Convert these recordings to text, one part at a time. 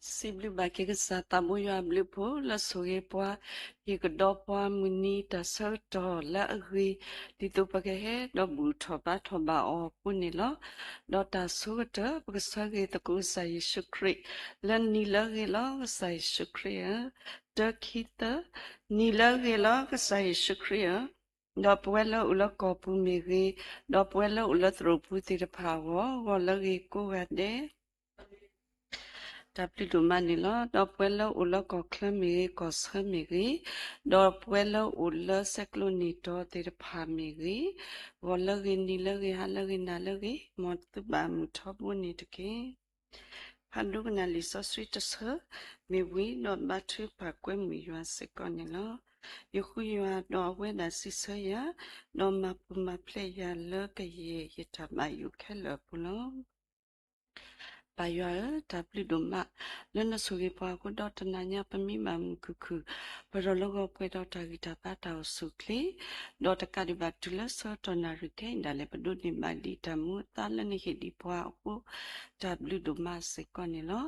Sibli baki ke sa tabu yo abli po la soge poa ye ke do poa muni ta sel to la agri di tu pake he do bu thoba o puni lo do ta su ta pake sa ge ta ku sa Yesu Kri la ni la ge lo sa Yesu Kri ta kita ni la ge lo sa Yesu Kri do puela ula ko pu mi ge do puela ula tro pu ti de pa wo la ge ko ga de Tapli dumani lo do puelo ulo koklemiri kosmiri do puelo ulo seklonito tir pamiri volagi nilagi halagi nalagi motu ba mutobu nitki Panduk na liso sweet sa mi wi no batu pa kwe mi yua sekoni lo yuku yua do we na sisa ya no mapu ma play ya lo ke ye yitama yu kelo pulo Bayar tapi doma lena sugi pa aku dot nanya pemimam kuku perologo pwe dot agita pata usukli dot kadi batula so tonarike indale pedu ni mali tamu tala ni hidi pa aku tapi doma sekonilo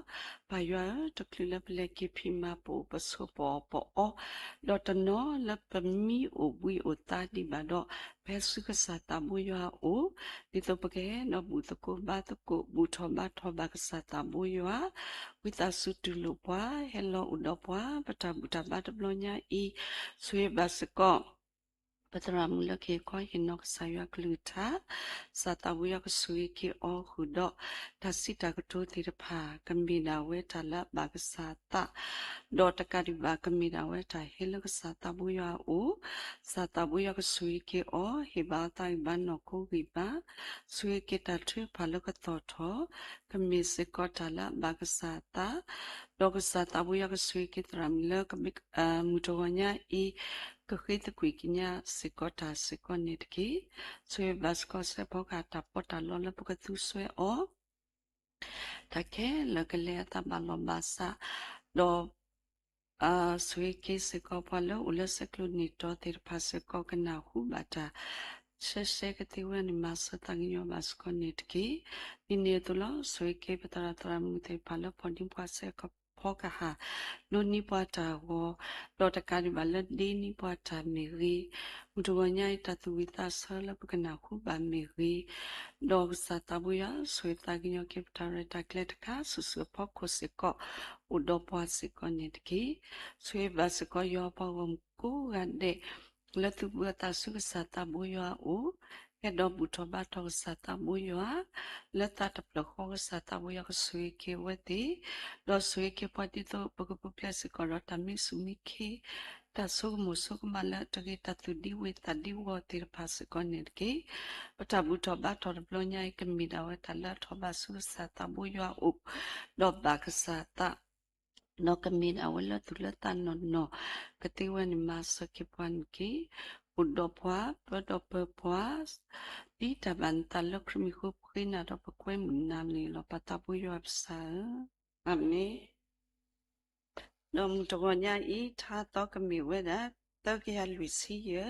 bayar toklila peleki pima po paso po o dot no la pemi ubi utadi bado pesu kesata buya o dito pake no butoko batoko butoba toba kesata buya wita sutulupwa hello udopwa bata buta bata blonya I sue basiko Patara mula ke ko hinok saya kluta satabuya kusui ki o hudo tasita kutu tirpa kambina we tala bagasata do takari ba kambina we ta helo sata buya u satabuya kusui ki o hibata ibano ko giba sui ki tatu paloka toto kamise ko tala bagasata do satabuya kusui ki tramla kabik mutonya I Kakita kuikinya sikota sikonitki sue basko se poka tapota lola poka tu sue o take lakale tabalobasa do sue ki sikopalo ula seklunito tirpase kokana hubata sheshe katiwa ni masa tanginyo basko nitki inietulo sue ki patara tramute palo podim kwase poka ha Luni puata wo lota kari bala dini puata miri mutuanya itatu wita sala bukana kuba miri dog satabuya sweta ginyo kiptare takletka susu poko siko udopo siko nitki swe basiko yopa wamku gande letu buata suku satabuya u Kedo buto bato satabuya leta taploko satabuya suike weti do suike patito pagpuplasi korota misumiki tasug musug mala tagi tatudi we tadiwo tir pasikonirki patabuto bato blonya ikemida we tala tobasu satabuya up do baksata no kamida wala tulata no katiwa ni masa kipanki udopwa podopwa di tabantal lo krimiku prina do pokwe munamni lo patabuyo absa amni no mutonya I tha to kami weda to kya luisiye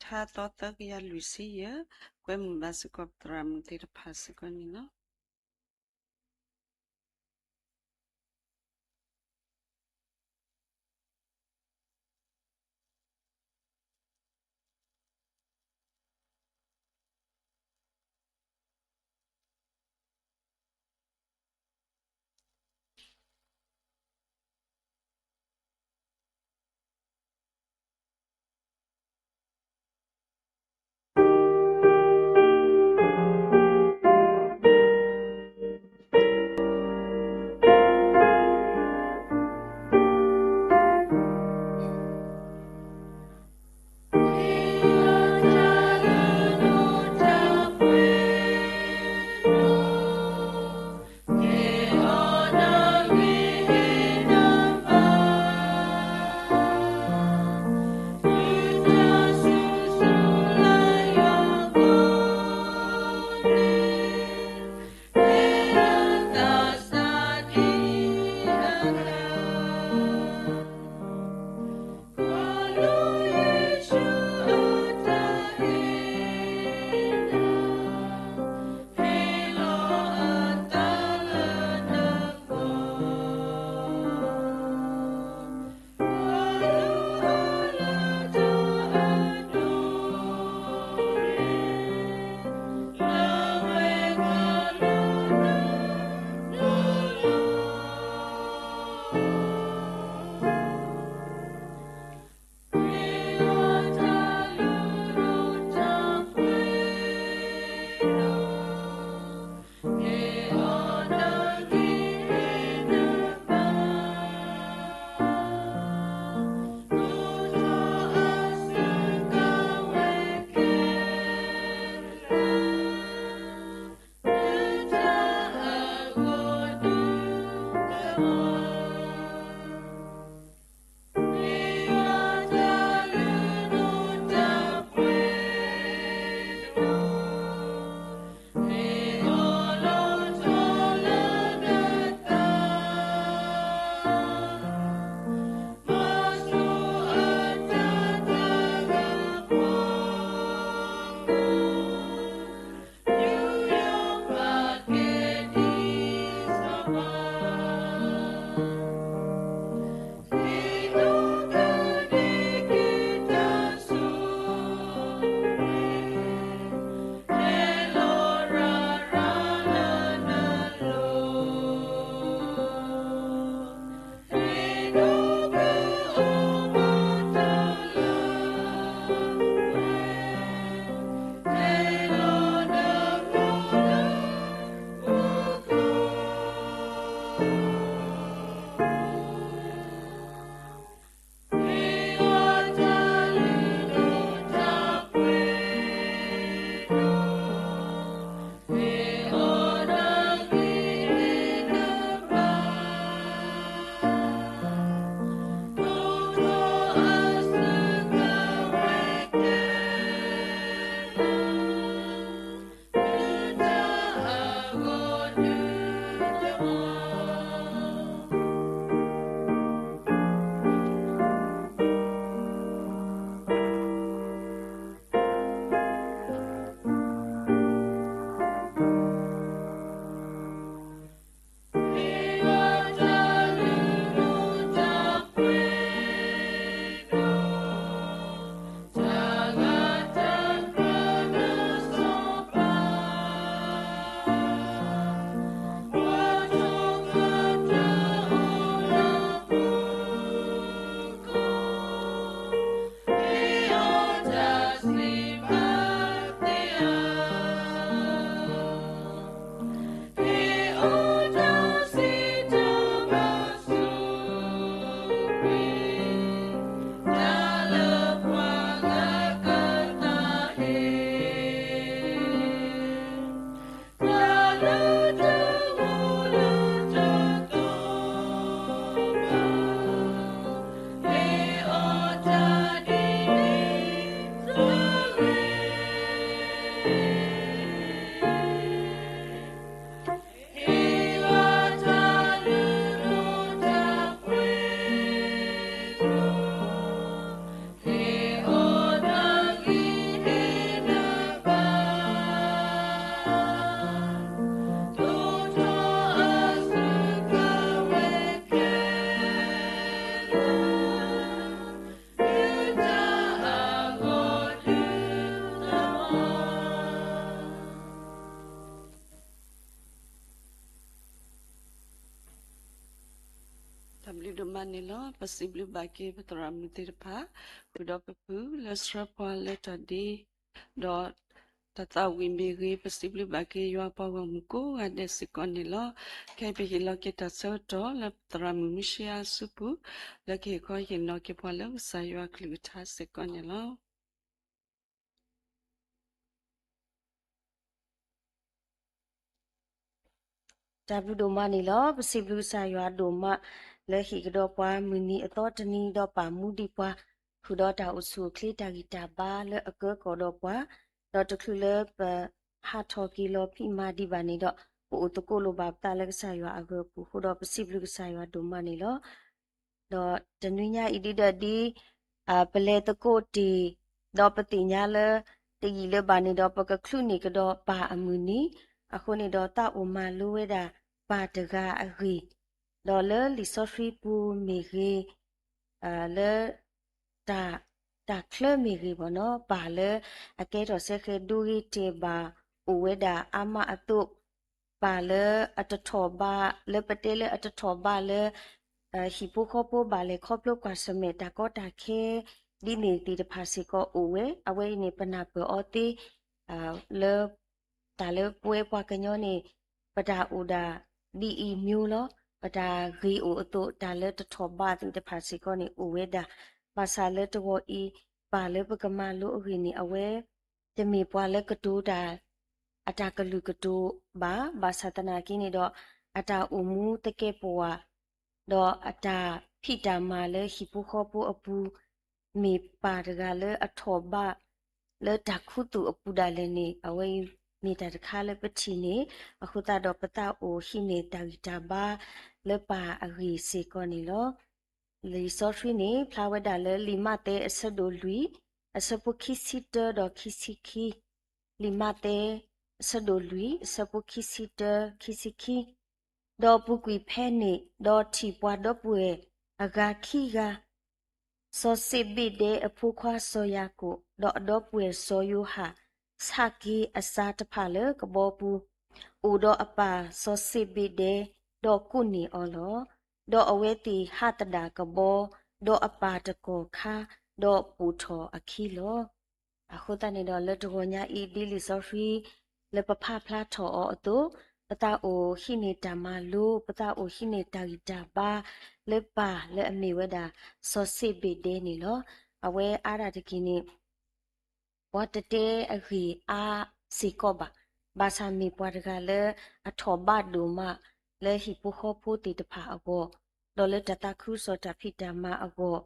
tha to kya luisiye kwe mubasiko tram tir pasiko ni no Tabli domani lo pasiblu bagi betora mutir pa kuda pepu lesra pa leta di dot tata wimbiri pasiblu bagi yua pa wamuku ada sikoni lo kai bihi lo kita soto la betora mumishia supu lagi ko yin lo ki pa lo sayua kluta sikoni lo W ဒိုမနီလောပစီဘလူဆာရွာဒိုမလက်ဟီကတော့ပွားမူနီအတော်တနီတော့ပါမူဒီပွားခုတော့တာအဆူခလီတာဂီတာပါလက်အကောကောတော့ပွားတော့တခုလက်ဟာထော်ကီလောဖိမာဒီပါနေတော့ပိုတကိုလိုပါတာလက်ဆာရွာအကောပူခုတော့ပစီဘလူဆာရွာဒိုမနီလောတော့တနွေညအီဒီဒဒီပလေတကိုတီတော့ပတိညာလတကြီးလဘာနေတော့ပကခလူနေကတော့ပါအမူနီအခုနေတော့တာအိုမာလိုဝဲတာပါတကအဂီဒေါ်လာလီဆိုဖရီပူမီဂီလဲတာခလမီဂီဘောနော်ပါလဲအကဲတော့ဆက်ခဲဒူဂီတေဘာအိုဝဲတာအမအတုပါလဲအတထောဘာလဲပတဲလဲအတထောဘာလဲဟီပိုခေါပိုဘာလဲခေါပလုကွာစမေတာကောတာခဲဒီနေတီတဖာစီကောအိုဝဲအဝဲနေပနာပေအော်တီလဲတာလဲပွဲပွားကညောနေပဒါအိုဒါဒီအီမျိုးလောပဒါဂီအိုအတုတာလဲတထောဘာတီတဖာစီကောနေအိုဝဲတာပါစာလဲတော့ဤပါလဲပကမလိုအဂီနေအဝဲတမီပွားလဲကတူတာအတာကလူကတူဘာသတနာကိနေတော့အတာအူမူတကဲပွားတော့အတာဖိတာမာလဲဟီပူခေါပူအပူမေပါတကလဲအထောဘာလဲတခုတူအပူဒါလဲနေအဝဲမိတာတခါလဲပချီနေအခုတာတော့ပတာအိုရှိနေတာဂီတာဘာလဲပါအဂီစေကောနေလောလီဆော့ဖရီနေဖလာဝဒါလဲလီမတဲအဆဒိုလူအစပုခိစီတဒခိစီခီလီမတဲအဆဒိုလူအစပုခိစီတခိစီခီဒေါ်ပုကွေဖဲနေဒေါ်တီပွားဒေါ်ပွေအဂါခီဂါစောစစ်ဘိဒေအဖူခွာဆိုယာကိုဒေါ်ပွေဆိုယိုဟာစာကီအစာတဖလေကဘောပူဦးဒေါ်အပါစောစစ်ဘိဒေဒေါ်ကုနီအော်လောဒေါ်အဝဲတီဟာတဒါကဘောဒေါ်အပါတကောခါဒေါ်ပူထောအခီလောအခုတနေတော့လက်တော်ညာအီဒီလီဆိုဖီလက်ပဖဖလာထောအတူပတာအိုခိနေတာမလူပတာအိုခိနေတာဂီတာပါလက်ပါလက်အမေဝဒါစောစစ်ဘိဒေနီလောအဝဲအားရတကင်းနေဝတ်တဲအခီအာစီကောဘာသာမီပွားတကလည်းအထောဘတ်ဒူမလဲဟိပုခောဖူတီတဖာအကောဒေါ်လက်တတခုစောတဖိတမအကော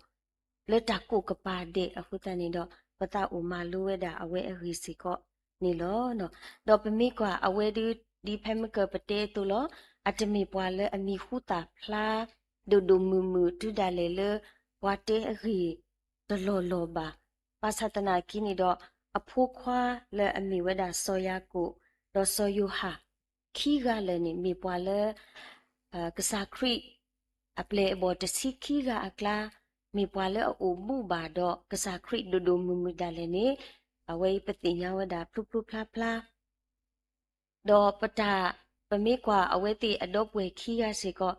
လက်တကုကပါတဲ့အခုတနေတော့ပတာအိုမာလိုဝဲတာအဝဲအခီစီကောနေလောနော်တော့ပမိကွာအဝဲဒီဖဲမကပတဲတူလောအတမီပွားလဲအမီခုတာဖလာဒူဒူမူမူတူဒါလေလေဝတ်တဲအခီဒလောလောပါပါသတနာကိနေတော့အဖိုးခွာလဲအမီဝဲတာဆောယာကိုတော့ဆောယူဟာခီကလည်းနေမိပွားလဲကစားခရီအပလေဘောတစီခီကအကလာမိပွားလဲအိုမှုပါတော့ကစားခရီဒူဒူမူမူဒါလည်းနေအဝဲပတိညာဝဲတာဖလူဖလူဖလာဖလာတော့ပတာပမေကွာအဝဲတိအတော့ပွဲခီကစီကော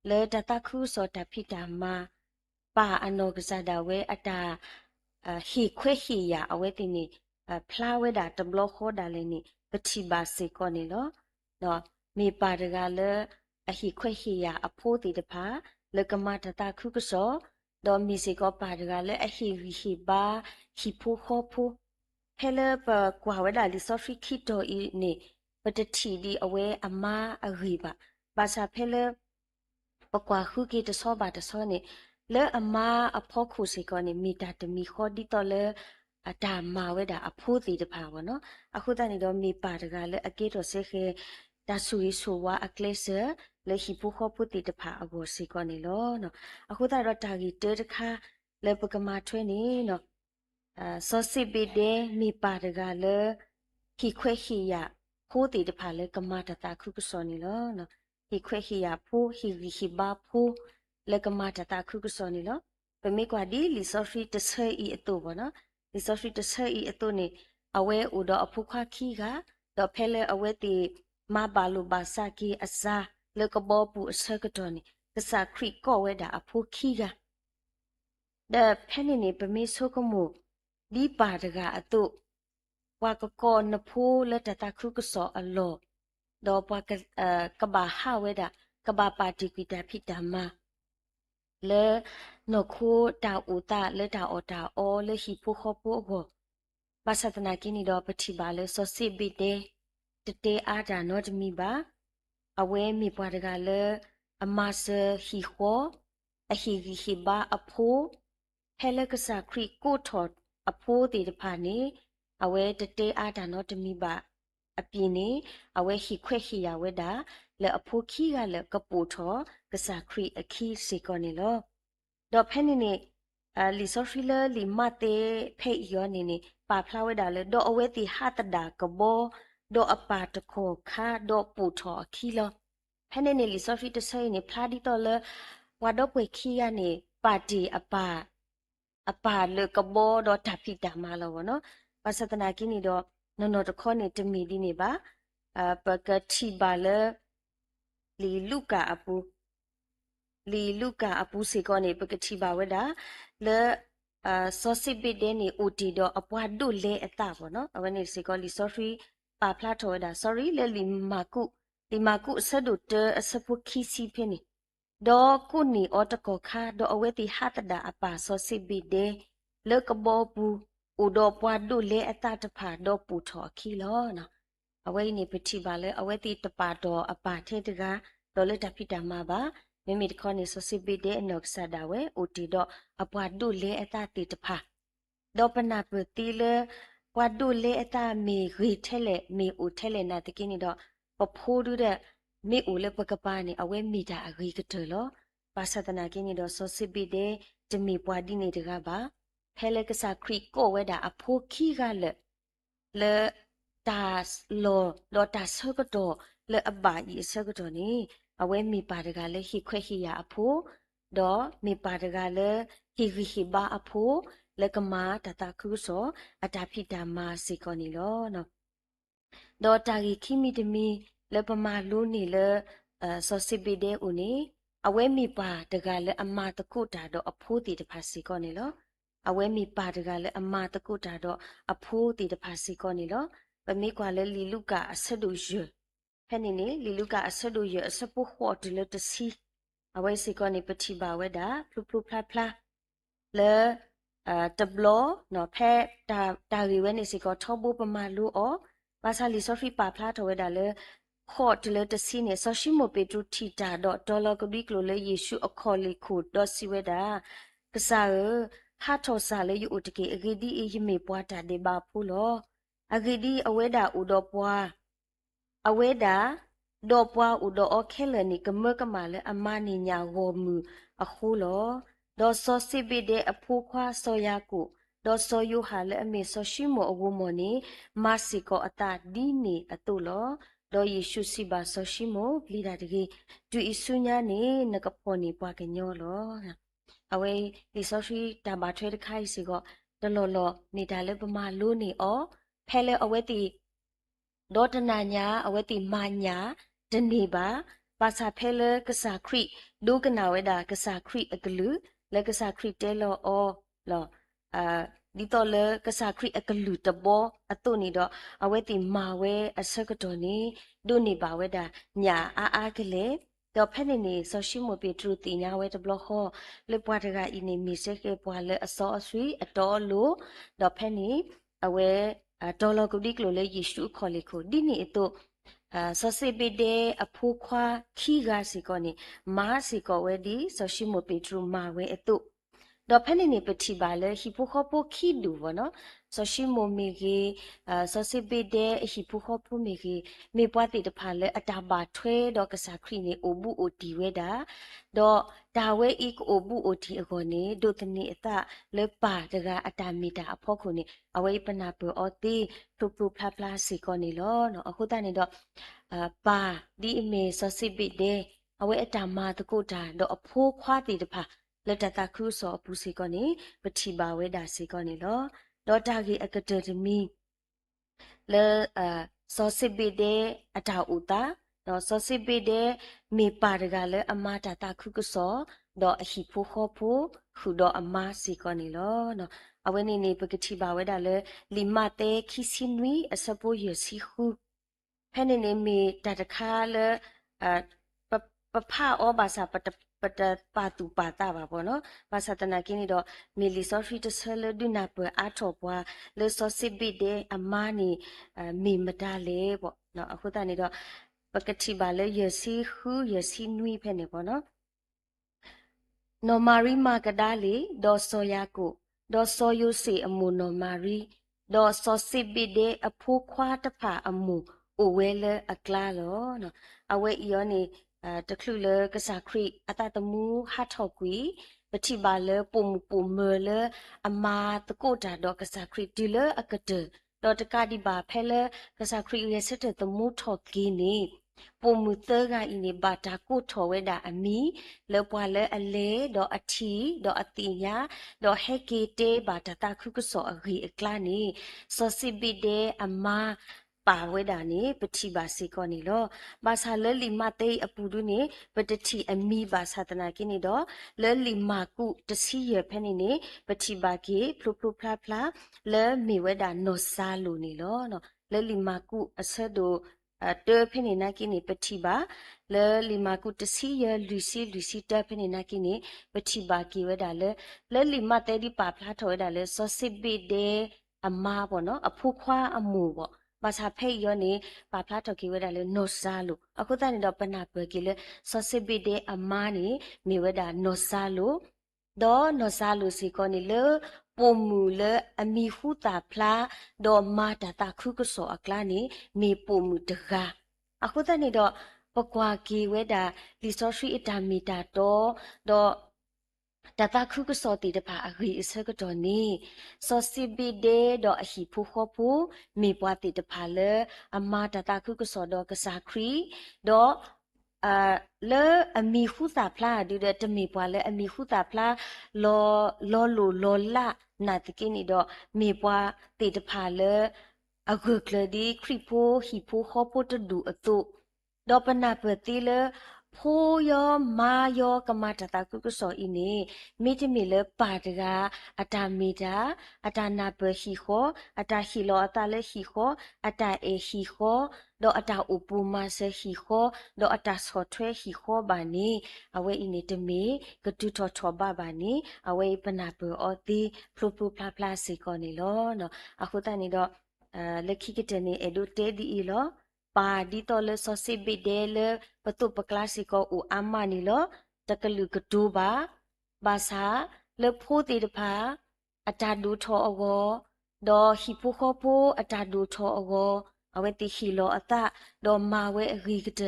လဲတတခုစောတဖိတာမာပါအနောကစားတာဝဲအတာဟီခွေဟီယာအဝဲတိနေဖလာဝဲတာတဘလခေါ်တာလည်းနေပတိပါစေကောနေလောနော်မေပါတကလည်းအဟီခွေဟီယာအဖိုးတိတဖာလကမတတခုကစောတော့မီစေကောပါတကလည်းအဟီဟီဘာဟီဖိုခေါ်ဖိုဟဲလပကွာဝဲတာလီဆိုဖီခီတိုအီနေပတတီဒီအဝဲအမားအဂီပါဘာသာဖဲလပကွာခုကီတဆောပါတဆောနေလဲအမားအဖို့ခုစီကောနေမီတာတမီခေါ်ဒီတော့လဲအတာမာဝဲတာအဖိုးတီတဖာဘောနော်အခုတန်နေတော့မီပါတကလဲအကေတော့ဆေခဲဒါဆူရီဆိုဝါအကလစ်ဆာလဲဟီပူခေါ်ပူတီတဖာအဘောစီကောနေလောနော်အခုတတော့တာဂီတဲတခါလဲပကမာထွဲနေနော်စောစစ်ဘီဒေမီပါတကလဲခီခွဲခီယာဖိုးတီတဖာလဲကမာတတာခုကစောနေလောနော်ဟီခွဲခီယာဖိုးဟီဟီဘာဖိုးလဲကမာတတာခုကစောနေလောပမေကွာဒီလီဆိုဖီတဆဲအီအတူဘောနော်လီဆိုဖီတဆဲအီအတူနေအဝဲဥတော့အဖုခွာခီကတော့ဖဲလဲအဝဲတီမဘာလူဘာစာကီအစာလဲကဘောပူအဆကတော်နေ ကစားခရီကောဝဲတာအဖိုးခီကဒါဖဲနေနေပမေဆိုကမှုဒီပါတကအတုဝါကကောနဖိုးလက်တတခုကစောအလောတော့ပကဘာဟာဝဲတာကဘာပါတီကွီတာဖိတာမာလေနခိုတာဥတာလေတာအောတာအောလေဟီဖိုခောပိုဘောပါစတနာကိနီတော့ပတိပါလေစောစစ်ဘိတေတတေအားတာနောတမီပါအဝဲမိပွားတကလေအမဆဟီခောအဟီဂီဟီဘာအဖိုးဟဲလကစားခရီကိုထော်အဖိုးတေတဖာနေအဝဲတတေအားတာနောတမီပါအပြင်းနေအဝဲဟီခွဲခီရဝဲတာလေအဖိုးခီကလေကပူထော်ကစားခရီအခီစေကောနေလောတော့ဖဲနေနေလီဆိုဖီလာလီမတေဖေယောနေနေပါဖလာဝဲတာလေတော့အဝဲတီဟာတဒါကဘောတော့အပါတခေါ်ခါတော့ပူထော်အခီလောဖဲနေနေလီဆိုဖီတဆိုင်နေဖလာဒီတော့လေဝါတော့ပွေခီရနေပါတီအပါလေကဘောတော့တဖိတာမလောနော်ပါစတနာကိနေတော့နော်တခေါ်နေတမီဒီနေပါပကတိပါလေလီလူကအပူစေကောနေပကတိပါဝဒါလေစောစစ်ဘစ်ဒဲနေအိုတီတော့အပွားဒုလေအတာပေါ့နော်အဝနေစေကောလီ sorry ပါဖလာထော်ဒါ sorry လေလီမာကုအစဒုတအစပုခီစီဖနေဒေါ်ကုနီအော်တကောခါဒေါ်အဝဲတီဟာတဒါအပါစောစစ်ဘစ်ဒဲလေကဘောဘူးဥဒေါ်ပွားဒုလေအတာတဖာဒေါ်ပူထော်ခီလောနော်အဝဲနေပတိပါလေအဝဲတီတပါတော့အပါထဲတကားဒေါ်လက်တဖိတာမှာပါမိမိတခေါနေဆိုစစ်ဘစ်တဲ့အနောက်ဆဒါဝဲအိုတီတော့အပွားဒုလေအတာတီတဖာဒေါ်ပနာပတီလေပွားဒုလေအတာမေရီထဲလေမေအိုထဲလေနာတကိနေတော့ပဖိုးဒုတဲ့မေအိုလေပကပါနေအဝဲမီတာအဂီကတလောပါစတနာကိနေတော့ဆိုစစ်ဘစ်တဲ့တမီပွားဒီနေတကားပါဖဲလေကစားခရီကိုဝဲတာအဖိုးခီကလေတာလောတာဆောကတော့လေအဘာဤဆောကတော့နေအဝဲမိပါတကလည်းဟိခွဲဟိရအဖိုးတော့မိပါတကလည်းဟိဘာအဖိုးလေကမာတတခုစောအတာဖိတာမာစေကောနေလောနော်တော့တာဂီခိမိတမီလေပမာလူနေလေစောစစ်ပိတဲ့ဦးနေအဝဲမိပါတကလည်းအမတကုတာတော့အဖိုးတီတဖာစေကောနေလောအဝဲမိပါတကလည်းအမတကုတာတော့အဖိုးတီတဖာစေကောနေလောပမေကွာလေလီလူကအဆဒူယဖဲနေနေလီလူကအဆဒူယအစပုခေါ်တလတစီအဝဲစီကောနေပတိပါဝဲတာဖလူဖလာလေတဘလနော်ဖဲတာရီဝဲနေစီကောထောဘူပမာလူအောပါစာလီဆိုဖီပါဖလာထဝဲတာလေခေါ်တလတစီနေဆိုရှိမိုပေတူတီတာတော့ဒေါ်လာကဘီကလိုလေယေရှုအခေါ်လီခုဒေါ်စီဝဲတာကစားဟာထောစာလေယူတကေအဂီဒီအီမေပွားတာဒေဘာဖူလောအဂီဒီအဝဲတာဥတော်ပွားအဝဲတာဒေါ်ပွားဥတော်အခဲလနီကမကမာလေအမနီညာဝမူအခုလောဒေါ်စောစစ်ဘိတဲ့အဖိုးခွာဆောယာကုဒေါ်စောယုဟာလေအမေဆောရှိမောအဝမောနီမစီကောအတာဒီနီအတုလောဒေါ်ယေရှုစီဘာဆောရှိမောဂလီဒါတကြီးတူအဆုညာနေနကဖောနေပွားကညောလောအဝဲဒီဆောရှိတဘာထွဲတခိုင်စီကောတလောနေတာလေပမာလို့နေအောဖဲလေအဝဲတီဒေါတနာညာအဝဲတီမာညာဒနေပါပါစာဖဲလေကစားခရီဒုကနာဝဲတာကစားခရီအကလူလေကစားခရီတဲလောအောလောဒီတော့လေကစားခရီအကလူတဘောအတုနေတော့အဝဲတီမာဝဲအစကတော်နေဒုနေပါဝဲတာညာအားကလေးတော့ဖဲနေနေဆိုရှိမပေထူတီညာဝဲတဘလခောလေပွားတကအင်းနေမီစကေပွားလေအစောအဆွေအတော်လို့တော့ဖဲနေအဝဲဒေါ်လာကုဒီကလိုလေယေရှုခေါ်လေခုဒီနေတော့ဆောစေပေတဲ့အဖိုးခွာခီကစီကောနေမာစီကောဝဲဒီဆိုရှိမပေထူမာဝဲအတုတော့ဖဲနေနေပတိပါလေဟိဖိုခောပိုခီဒူဗနော်ဆိုရှိမမီကြီးဆိုစေပေတဲ့ဟိဖိုခောပိုမီကြီးမေပွားတိတဖာလေအတာပါထွဲတော့ကစားခရီနေအိုဘူးအိုတီဝဲတာတော့ဒါဝဲဤအိုဘူးအိုတီအကောနေဒုတနေအတလေပါတကအတာမီတာအဖို့ခုနေအဝဲပနာပအောတီဖလူဖလာစီကောနေလောနော်အခုတနေတော့ပါဒီအမေဆိုစေပေတဲ့အဝဲအတာမာတကုတာတော့အဖိုးခွားတိတဖာလက်တတခုစောပူစီကောနေပတိပါဝဲတာစီကောနေလောဒေါ်တာကြီးအကဒမီလေစောစစ်ဘီတဲ့အတာဥတာ နော်စောစစ်ပိတဲ့မေပါတကလည်းအမတာတာခုကစောတော့အဟိဖို့ခေါ်ဖို့ခုတော့အမစီကောနေလောနော်အဝဲနေနေပကတိပါဝဲတာလေလီမတဲခီစင်ဝီအစပိုရစီခုဖဲနေနေမီတတခါလေအပဖာဩဘာစာပတပါတူပါတာပါဘောနော်ဘာသာတနာကင်းနေတော့မီလီဆော့ဖီတဆလဒုနာပအာထောပွားလေဆော့စစ်ဘီတဲ့အမနီမီမတာလေပေါ့နော်အခုတနေတော့ပကတိပါလေရစီခုရစီနွီဖဲနေပေါ့နော်နော်မာရီမာကဒါလီဒေါ်ဆိုယာကိုဒေါ်ဆိုယိုစီအမူနော်မာရီဒေါ်ဆိုစစ်ဘီတဲ့အဖိုးခွားတဖာအမူအိုဝဲလေအကလာလောနော်အဝဲဤယောနေတခလူလေကစားခရီအတတမူဟာထောက်ကွီပတိပါလေပုံမေလေအမာတကိုတာတော့ကစားခရီဒီလေအကတတော့တကဒီပါဖဲလေကစားခရီရဲ့စတဲ့တမူထောက်ကင်းနေပုံမူသကဤနေဘာတာကိုထော်ဝဲတာအမီလေပွာလေအလေတော့အထီတော့အတိညာတော့ဟက်ကေတေဘာတာတာခုကစောအဂီအကလာနေစောစီဘီဒေအမာပါဝဲတာနေပတိပါစေကောနေလောဘာသာလဲလီမတေအပူဒုနေပတတိအမီဘာသာတနာကိနေတော့လဲလီမကုတစီရဖဲနေနေပတိပါကေဖလုဖလုဖလာဖလာလဲမေဝဲတာနောစာလိုနေလောနော်လဲလီမကုအဆက်တို့တေဖိနေနာကိနေပတိပါလဲလီမကုတစီရလူစီတဖိနေနာကိနေပတိပါကေဝဲတာလဲလီမတေဒီပါဖလာထောဝဲတာလဲစောစစ်ဘီဒေအမာပေါ့နော်အဖို့ခွာအမူပေါ့ဘာသာဖိတ်ရောနေပါဖလာတော်ကိဝဲတာလေနောဆာလို့အခုတန်တော့ပနာပွဲကိလေစောစစ်ဘီတဲ့အမားနေမိဝဲတာနောဆာလို့ဒေါ်နောဆာလို့စီကောနေလေပုံမူလေအမီဟုတာဖလာဒေါ်မာတာတာခုကစောအကလာနေမိပုံမူတကားအခုတန်နေတော့ပကွာကိဝဲတာလီစောရှိအတာမီတာတော့တတခုကစောတီတဖာအဂီအစကတော့နေစောစီဘီဒေတော့အဟိဖူခောဖူမေပွားတီတဖာလေအမတတခုကစောတော့ကစားခရီတော့လေအမီခုသာဖလာဒီတဲ့တမီပွားလေအမီခုသာဖလာလောလာနာတကိနေတော့မေပွားတီတဖာလေအဂုကလဒီခရီဖိုဟီဖိုခောပိုတဒူအတုတော့ပနာပတိလေဖိုးယောမာယောကမတတာကုကစောဤနေမိတိမီလေပါတကအတာမီတာအတာနာပဟီခောအတာဟီလောအတာလေဟီခောအတာအေဟီခောဒေါ်အတာဥပမာဆဟီခောဒေါ်အတာဆောထွဲဟီခောဘာနီအဝဲဤနေတမီကတူထောထောဘာနီအဝဲပနာပအောတိဖလိုဖလိုဖလာဖလာစီကောနေလောနော်အခုတန်နေတော့လက်ခိကတနေအဒိုတေဒီဤလောပါဒီတော်လဆောစစ်ဘီဒဲလပတုပကလာစီကိုဦးအမနီလတကလူကဒူပါဘာသာလဖိုးတီတဖာအတာဒူထောအဝဒေါ်ဟီဖူခောဖိုအတာဒူထောအဝအဝဲတိခီလောအတာဒေါ်မာဝဲအဂီကတ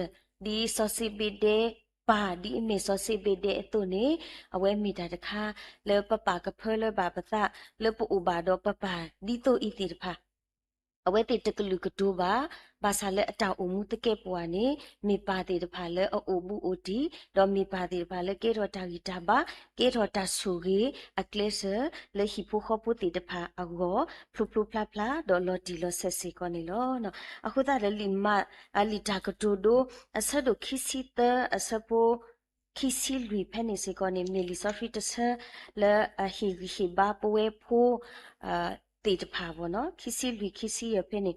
ဒီဆောစစ်ဘီဒဲပါဒီအမေဆောစစ်ဘီဒဲအတုနေအဝဲမီတာတခါလေပပကဖဲလေဘာပသလေပူဘာဒေါ်ပပဒီတိုဤတီတဖာအဝဲတိတကလူကဒူပါဘာသာလဲအတောက်အမှုတကဲပွားနေမိပါတိတဖာလဲအိုဘူးအိုတီတော့မိပါတိတဖာလဲကေရောတာဂီတာပါကေရောတာဆူဂီအကလေဆာလဲဟီပူခောပူတိတဖာအဂောဖလူဖလူဖလာဖလာဒေါ်လော်တီလောဆက်စီကောနေလောနော်အခုတာလဲလီမအလီတာကတိုဒိုအဆဒိုခီစီတအစပိုခီစီလူဖဲနေစီကောနေမီလီဆိုဖီတဆလဲဟီဘာပွဲဖိုတေတဖာဘောနော်ခီစီရဖဲနေ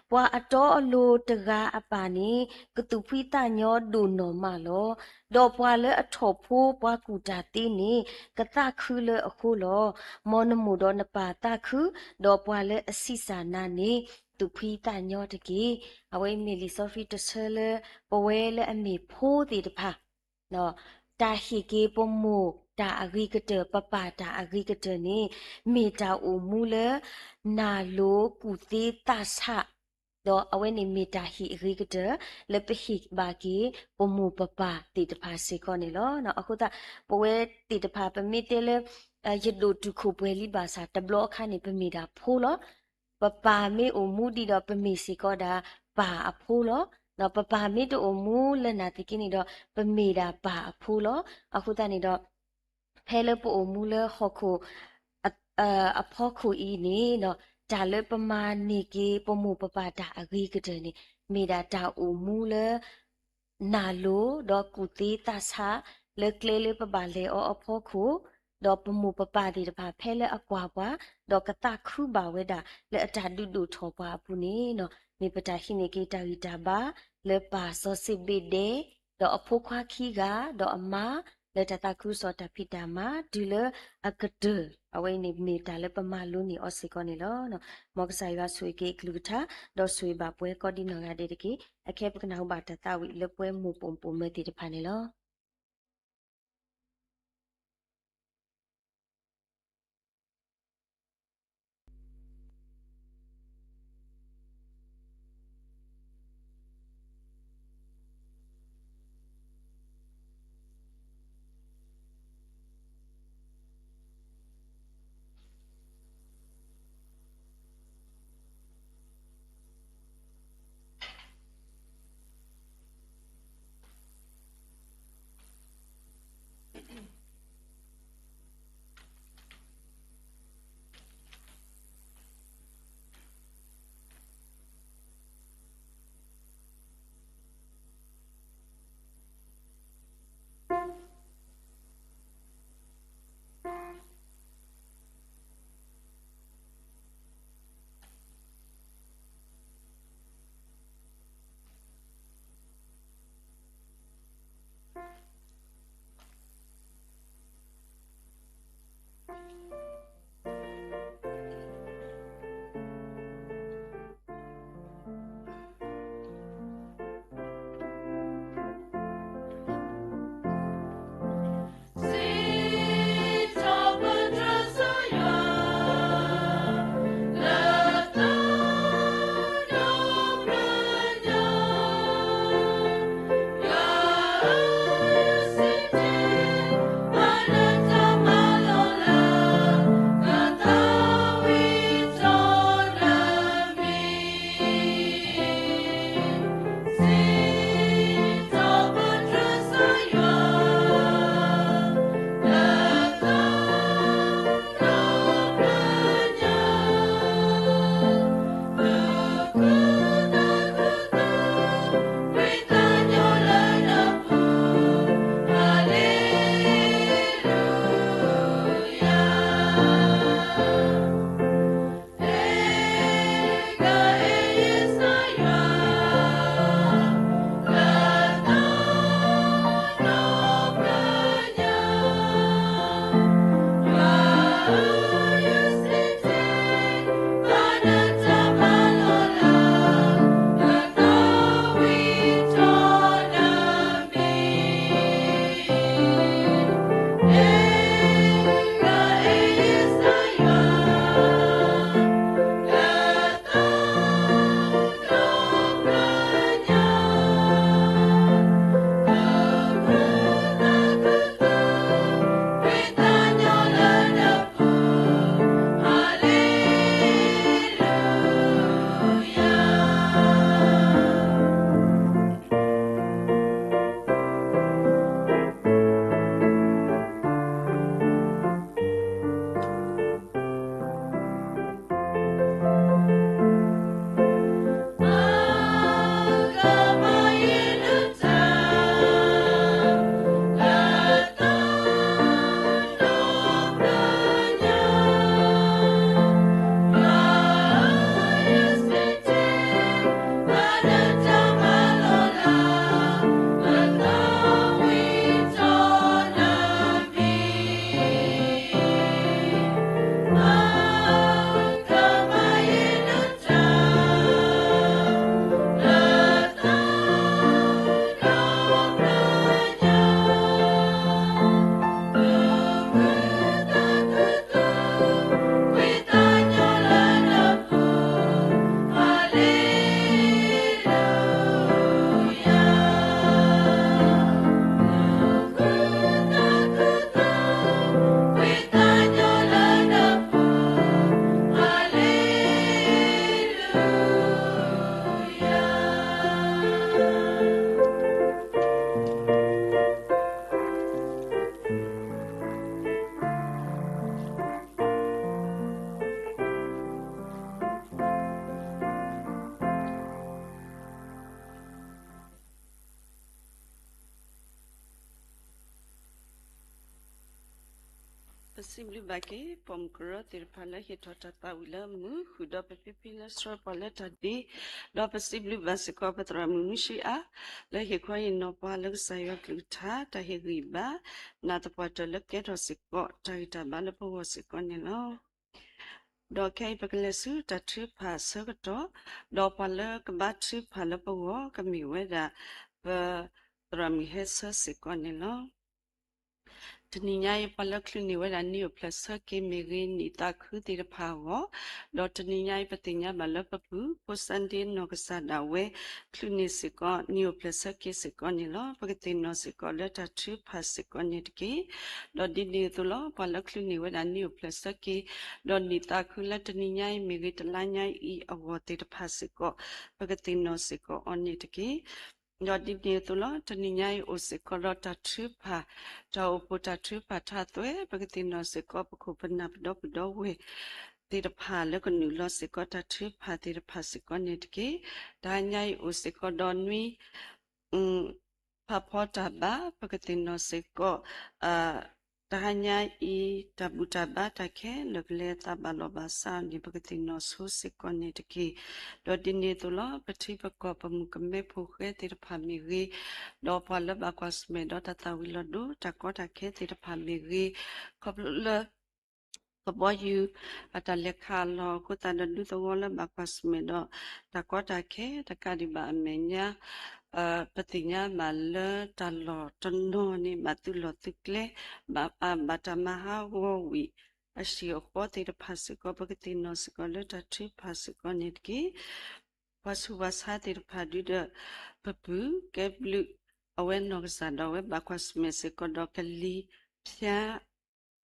ပွာအတော်အလိုတကားအပါနေကတူဖိတညောဒူနော်မလောဒေါ်ပွာလဲအထော်ဖိုးပွာကူတာတေးနေကတခုလဲအခုလောမောနမူတော့နပါတခုဒေါ်ပွာလဲအစိစာနာနေတူဖိတညောတကေအဝဲမီလီဆိုဖီတဆဲလဲပဝဲလဲအမေဖိုးတေတဖာနော်တာဟီကေပမူတာအဂိကတပပတာအဂိကတနေမေတာအိုမူလနာလိုကူသေးတဆတော့အဝဲနေမေတာဟီအဂိကတလပဟိဘာကေပမူပပတေတဖာစေခေါနေလောနော်အခုတာပဝဲတေတဖာပမီတဲလရဒိုတုခုပွဲလိပါစာတဘလခါနေပမီတာဖိုးလောပပမေအိုမူဒီတော့ပမီစေခေါတာပါအဖိုးလောနော်ပပမေတိုမူလနာတိကိနေတော့ပမီတာပါအဖိုးလောအခုတနေတော့ဖဲလပိုမူလဟခုအဖောခုဤနေနော်ဒါလပမာနေကေပမှုပပတာအဂိကတဲ့နေမေတာတာအိုမူလ နာလိုဒေါ်ကူတီတာစာလေကလေးလေးပပလေအောအဖို့ခုဒေါ်ပမှုပပဒီတပါဖဲလေအကွာပွားဒေါ်ကတခုပါဝဲတာလေအတာဒုဒုထောပွားဘူးနေနော်နေပတာဟိနေကေတာဂီတာပါလေပါစောစစ်ဘီဒေဒေါ်အဖို့ခွာခီကဒေါ်အမလေတတခုစောတဖိတာမာဒီလေအကဒအဝိနေမီတာလေပမာလူနီအောစီကောနေလောနော်မောကဆိုင်ကဆွေကေကလူတာဒေါ်ဆွေပါပွဲကောဒီနော်ရတဲ့ကေအခဲပကနောက်ပါတတဝိလပွဲမှုပုံပုံမဲတိတဖာနေလော Possibly bagi pomkro tirpala hitota tawila mu huda pepipila stropala tadi do possibly basiko patramu mushia la hikwa ino pala sayo kluta ta hiriba na tapata leke rosiko taita bala po siko nilo do kai paklesu ta tripa sagato do pala kabatu pala po kamiwe da pa trami hesa siko nilo Taninya palaklu ni wala ni plasa ke meri ni takhu tira pawo do taninya patinya balapapu posande no kasada we kluni siko ni plasa ke siko ni lo pagati no siko la ta tri phasiko ni tki do dini to lo palaklu ni wala ni plasa ke do ni takhu la taninya meri talanya I awo tira phasiko pagati no siko oni tki Yodi Nidula, Taninyai Usikolota Tripa, Taupota Tripa Tatwe, Bagatino Sikopa Kupanap Dowe, Dida Pa, Legonula Sikota Tripa, Dida Pasikonitki, Danyai Usikodonwi, Papota Ba, Bagatino Siko, Danya I Tabutaba Take, Legleta Balobasa, Nibagatino Susikonitki. Dodini tula petipa kopa mukame puke tira pamiri do pala bakwas me do tatawila do takota ke tira pamiri kopla kaboyu ataleka lo kutanda do tawala bakwas me do takota ke takadiba amenya patinya mala talo tono ni matulo tukle batamaha wowi Ashio tira pasiko bakatino sikola tatri pasiko nitki Pasu was hatir paduda papu keblu awen nogsadawe bakwas mesiko dokali pia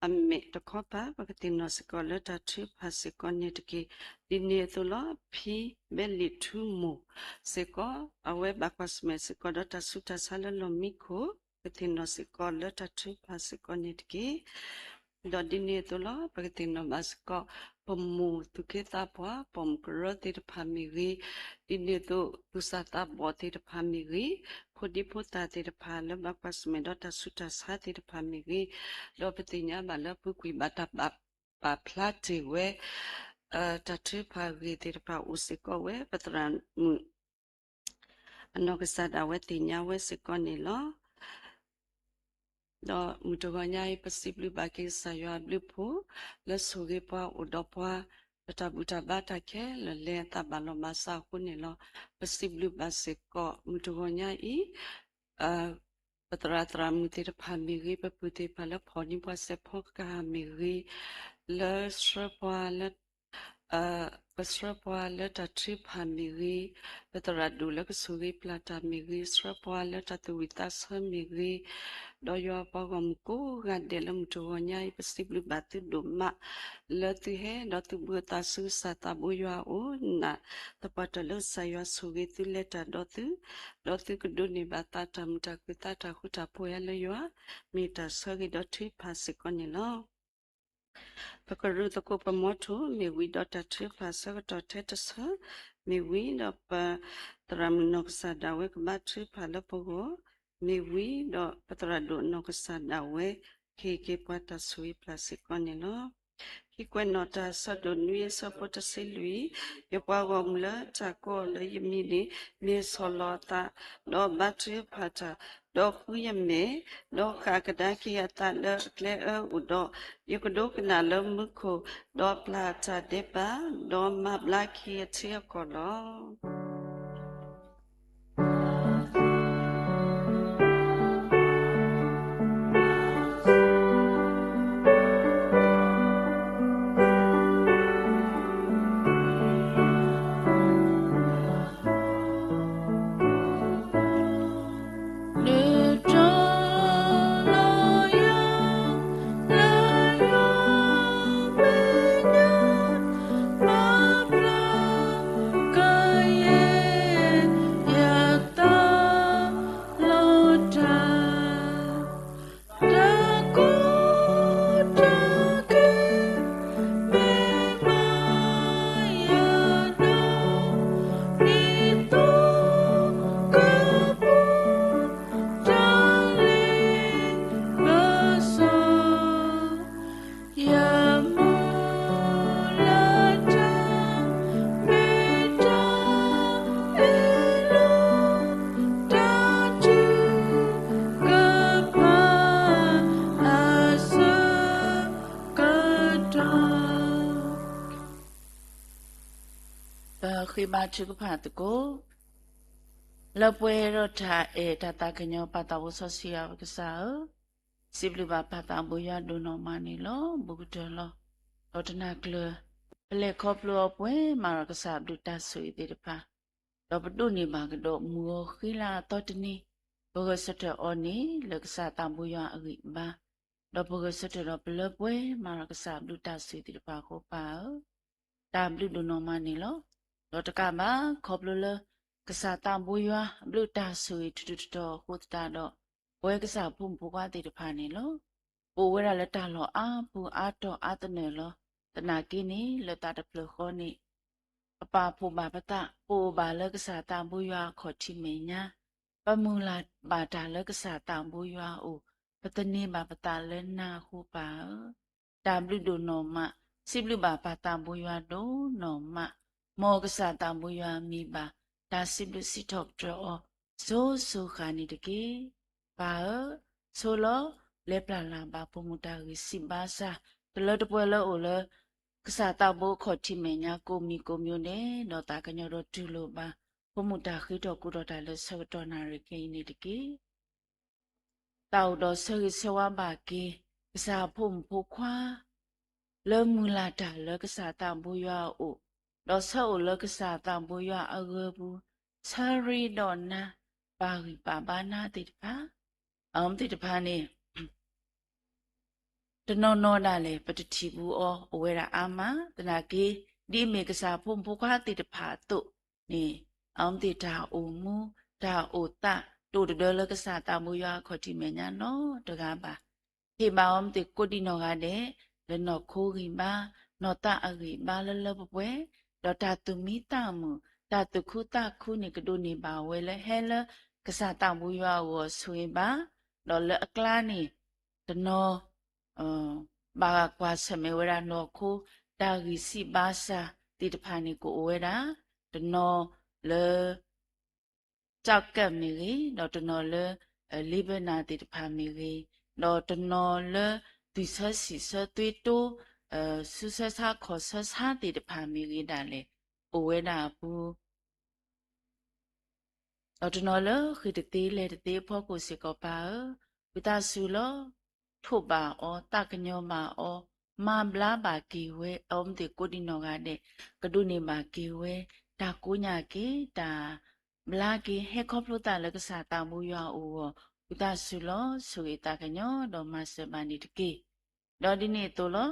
ame tokopa bakatino sikola tatri pasiko nitki dinietula pi beli tumu siko awe bakwas mesiko dota suta sala lomiko bakatino sikola tatri pasiko nitki Dodini tula pagtino masko pemu tukita pwa pom kro tir pamiri dinito tusata botir pamiri kodi puta tir pala bakwas medota suta satir pamiri do petinya bala pukui bata pa plati we tatri pagi tir pa usiko we patran anokasada we tinya we sikonilo do mutoganya pasibli baki sayo blipu le sugi pa udopwa tabuta bata ke le le tabalo masa kunilo pasibli basiko mutoganya patra mutir phamiri paputi pala phoni pa se phoka miri le shrapwa le pasrapwa le tatri phamiri patra dula sugi plata miri shrapwa le tatuita samiri Doyo pagam ko gadelam tuanya ipasibli batu doma lati he datu buta su sata buya o na tapatalo sayo sugi tu leta dotu kuduni bata tamta kuta takuta poya leyo mita sogi dotu pasikoni lo Pakaru toko pamoto me we dota tri pasaga dota sa me we dapa tramnoksa dawe batri palapogo me we do patrado noksa dawe ke pata sui plasikoni lo Kikwe nota sa donui sa pota se lui yo pagomla tako le yemini me solota do batri pata do kuyame do kakadaki ata le kle udo yokodo kana le muko do plata depa do mablaki atia kolo Kaya ခိမာချုကဖာတကိုလပွဲရထာတတကညောပတဝဆစီယကစားစိဘလဘပတဘူရဒုနောမနီလောဘုကတလောလောတနာကလပလေခေါပလောပွဲမာရကစားဒုတဆွေတေတပါလောပတုနေပါကတော့မူခိလာတောတနီဘောဂစတအောနီလကစားတဘူရအဂိဘာလောဘောဂစတရပလပွဲမာရကစားဒုတဆွေတေတပါကိုပါတာဘလူဒုနောမနီလောလောတကမှာခေါပလလကစားတဘူရဘလူတဆွေတူတူတော်ဟိုတာတော့ပွဲကစားဖုန်ဘွားတေတဖာနေလောပိုဝဲရလက်တလောအာပူအာတော်အာတနေလောတနာကိနေလတတပလခောနေအပါဖို့ပါပတပိုပါလကစားတဘူရခေါ်ချီမေညာပမူလာပါတာလကစားတဘူရအိုပတနေပါပတလဲနာခုပါတာဘလူဒိုနောမစိဘလူပါပါတဘူရဒိုနောမမောကစားတဘူရမိပါဒါစိဘလူစီထော့တော်ဇိုးဆိုခါနေတကေပါဆိုလောလေပလာလာပါပမူတာရီစီဘာစာတလတပွဲလောအိုလကစားတဘူခေါ်တိမညာကိုမီကိုမျိုးနဲ့တော့တာကညောတော့တူလို့ပါပမူတာခိတော့ကုတော့တာလဲဆောတော်နာရကိနေတကေတောက်တော့ဆရီဆဝဘာကေကစားဖုန်ဖိုခွာလေမူလာတာလကစားတဘူရအိုတော့ဆောလကစားတဘူရအဂဘူးဆရီတော့နာပါရီပါဘာနာတိတပါတိတပါနေတနောနောဒါလေပတတိဘူးအောအဝဲရာအာမတနာကေဒီမေကစားဖုန်ဖိုခွာတိတပါတုနေတိတာအိုမူတာအိုတာတူတလကစားတဘူရခေါ်တိမညာနော်တကားပါဟေဘာတိကိုဒီနောကတဲ့လနောခိုးကြီးပါနောတာအဂိပါလလပပွဲဒေါတာတူမီတာမူတာတခုတာခုနေကဒိုနေပါဝဲလဲဟဲလကစားတဘူရဝဆွေပါလောလအကလာနေတနောဘာကွာဆမေဝရနောခိုတာဂီစီဘာစာတိတဖာနေကိုဝဲတာတနောလေကြောက်ကပ်မီရီတော့တနော်လေလိဘနာတိတဖာမီရီတော့တနော်လေဒီဆစီဆသွေတိုဆူဆဆာခေါ်ဆဆာတိတဖာမီရီဒါလေအိုဝဲတာဘူးတော့တနော်လေခိတတေးလေတေးဖို့ကိုစီကောပါဝိတာဆူလောထုတ်ပါအောတကညောမာအောမဘလာပါကီဝဲအောင်တေကိုဒီနောကတဲ့ကဒုနေပါကီဝဲတာကိုညာကေတာမလာကီဟေခေါပလိုတာလကစားတမှုရအိုဝဒဆူလောဆွေတာကညောဒေါ်မဆဘာနီတကေဒေါ်ဒီနေတိုလော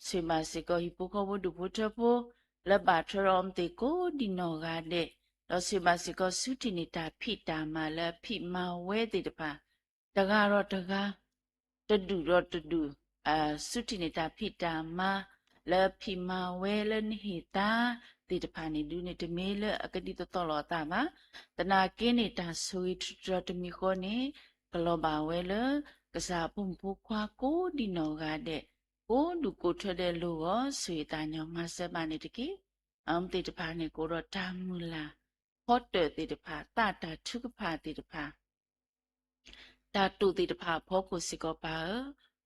ဆွေမစီကိုဟိပိုခေါဝဒုဖို့တဖို့လဘထရောမ်တေကိုဒီနောကတဲ့ဒေါ်ဆွေမစီကိုစုတီနေတာဖိတာမလဖိမဝဲတေတပါတကားတော့တကားတဒူတော့တဒူစုတီနေတာဖိတာမလဖိမဝဲလနိဟိတာတိတဖာနေဒူနေတမေလအကတိတတော်လောတာမှာတနာကင်းနေတာဆွေထတမီခေါနေကလောပါဝဲလကစားပုံဖူခွာကိုဒီနောကတဲ့ကိုဒူကိုထတဲ့လူရောဆွေတာညောမဆက်ပါနေတကေတိတဖာနေကိုတော့တာမူလာဟော့တဲ့တိတဖာတာတာထုကဖာတိတဖာတာတူတိတဖာဖောကိုစီကောပါ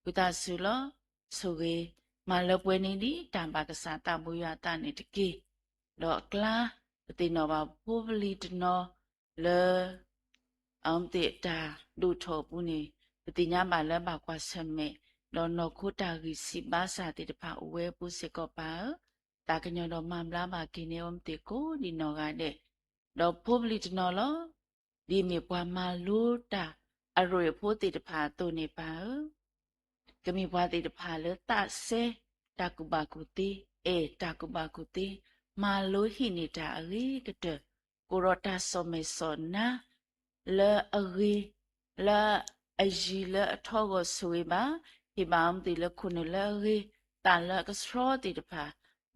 ဝိတာဆူလောဆိုကေမလပွဲနေဒီတံပါကစားတမူရတာနေတကေတော့ကလာတိနောပါပိုးပလီတနောလေတိတာဒူထောပူနေပတိညာမလဘကွာဆမေတော့နခုတာဂီစီဘာစာတိတဖာဝဲပူစေကောပါတာကညောတော့မမလာပါကိနေတိကိုဒီနောကတဲ့တော့ပိုးပလီတနောလောဒီမေပွားမလူတာအရွေဖို့တိတဖာတုန်နေပါကမိပွားတိတဖာလေတဆေတာကုဘကုတိတာကုဘကုတိမာလိုဟိနေတာအရီကတကိုရတာဆောမေဆောနာလာအရီလာအဂျီလာအထောကိုဆွေပါဟိဘမ်တီလခုနလာရီတာလာကစရောတီတဖာ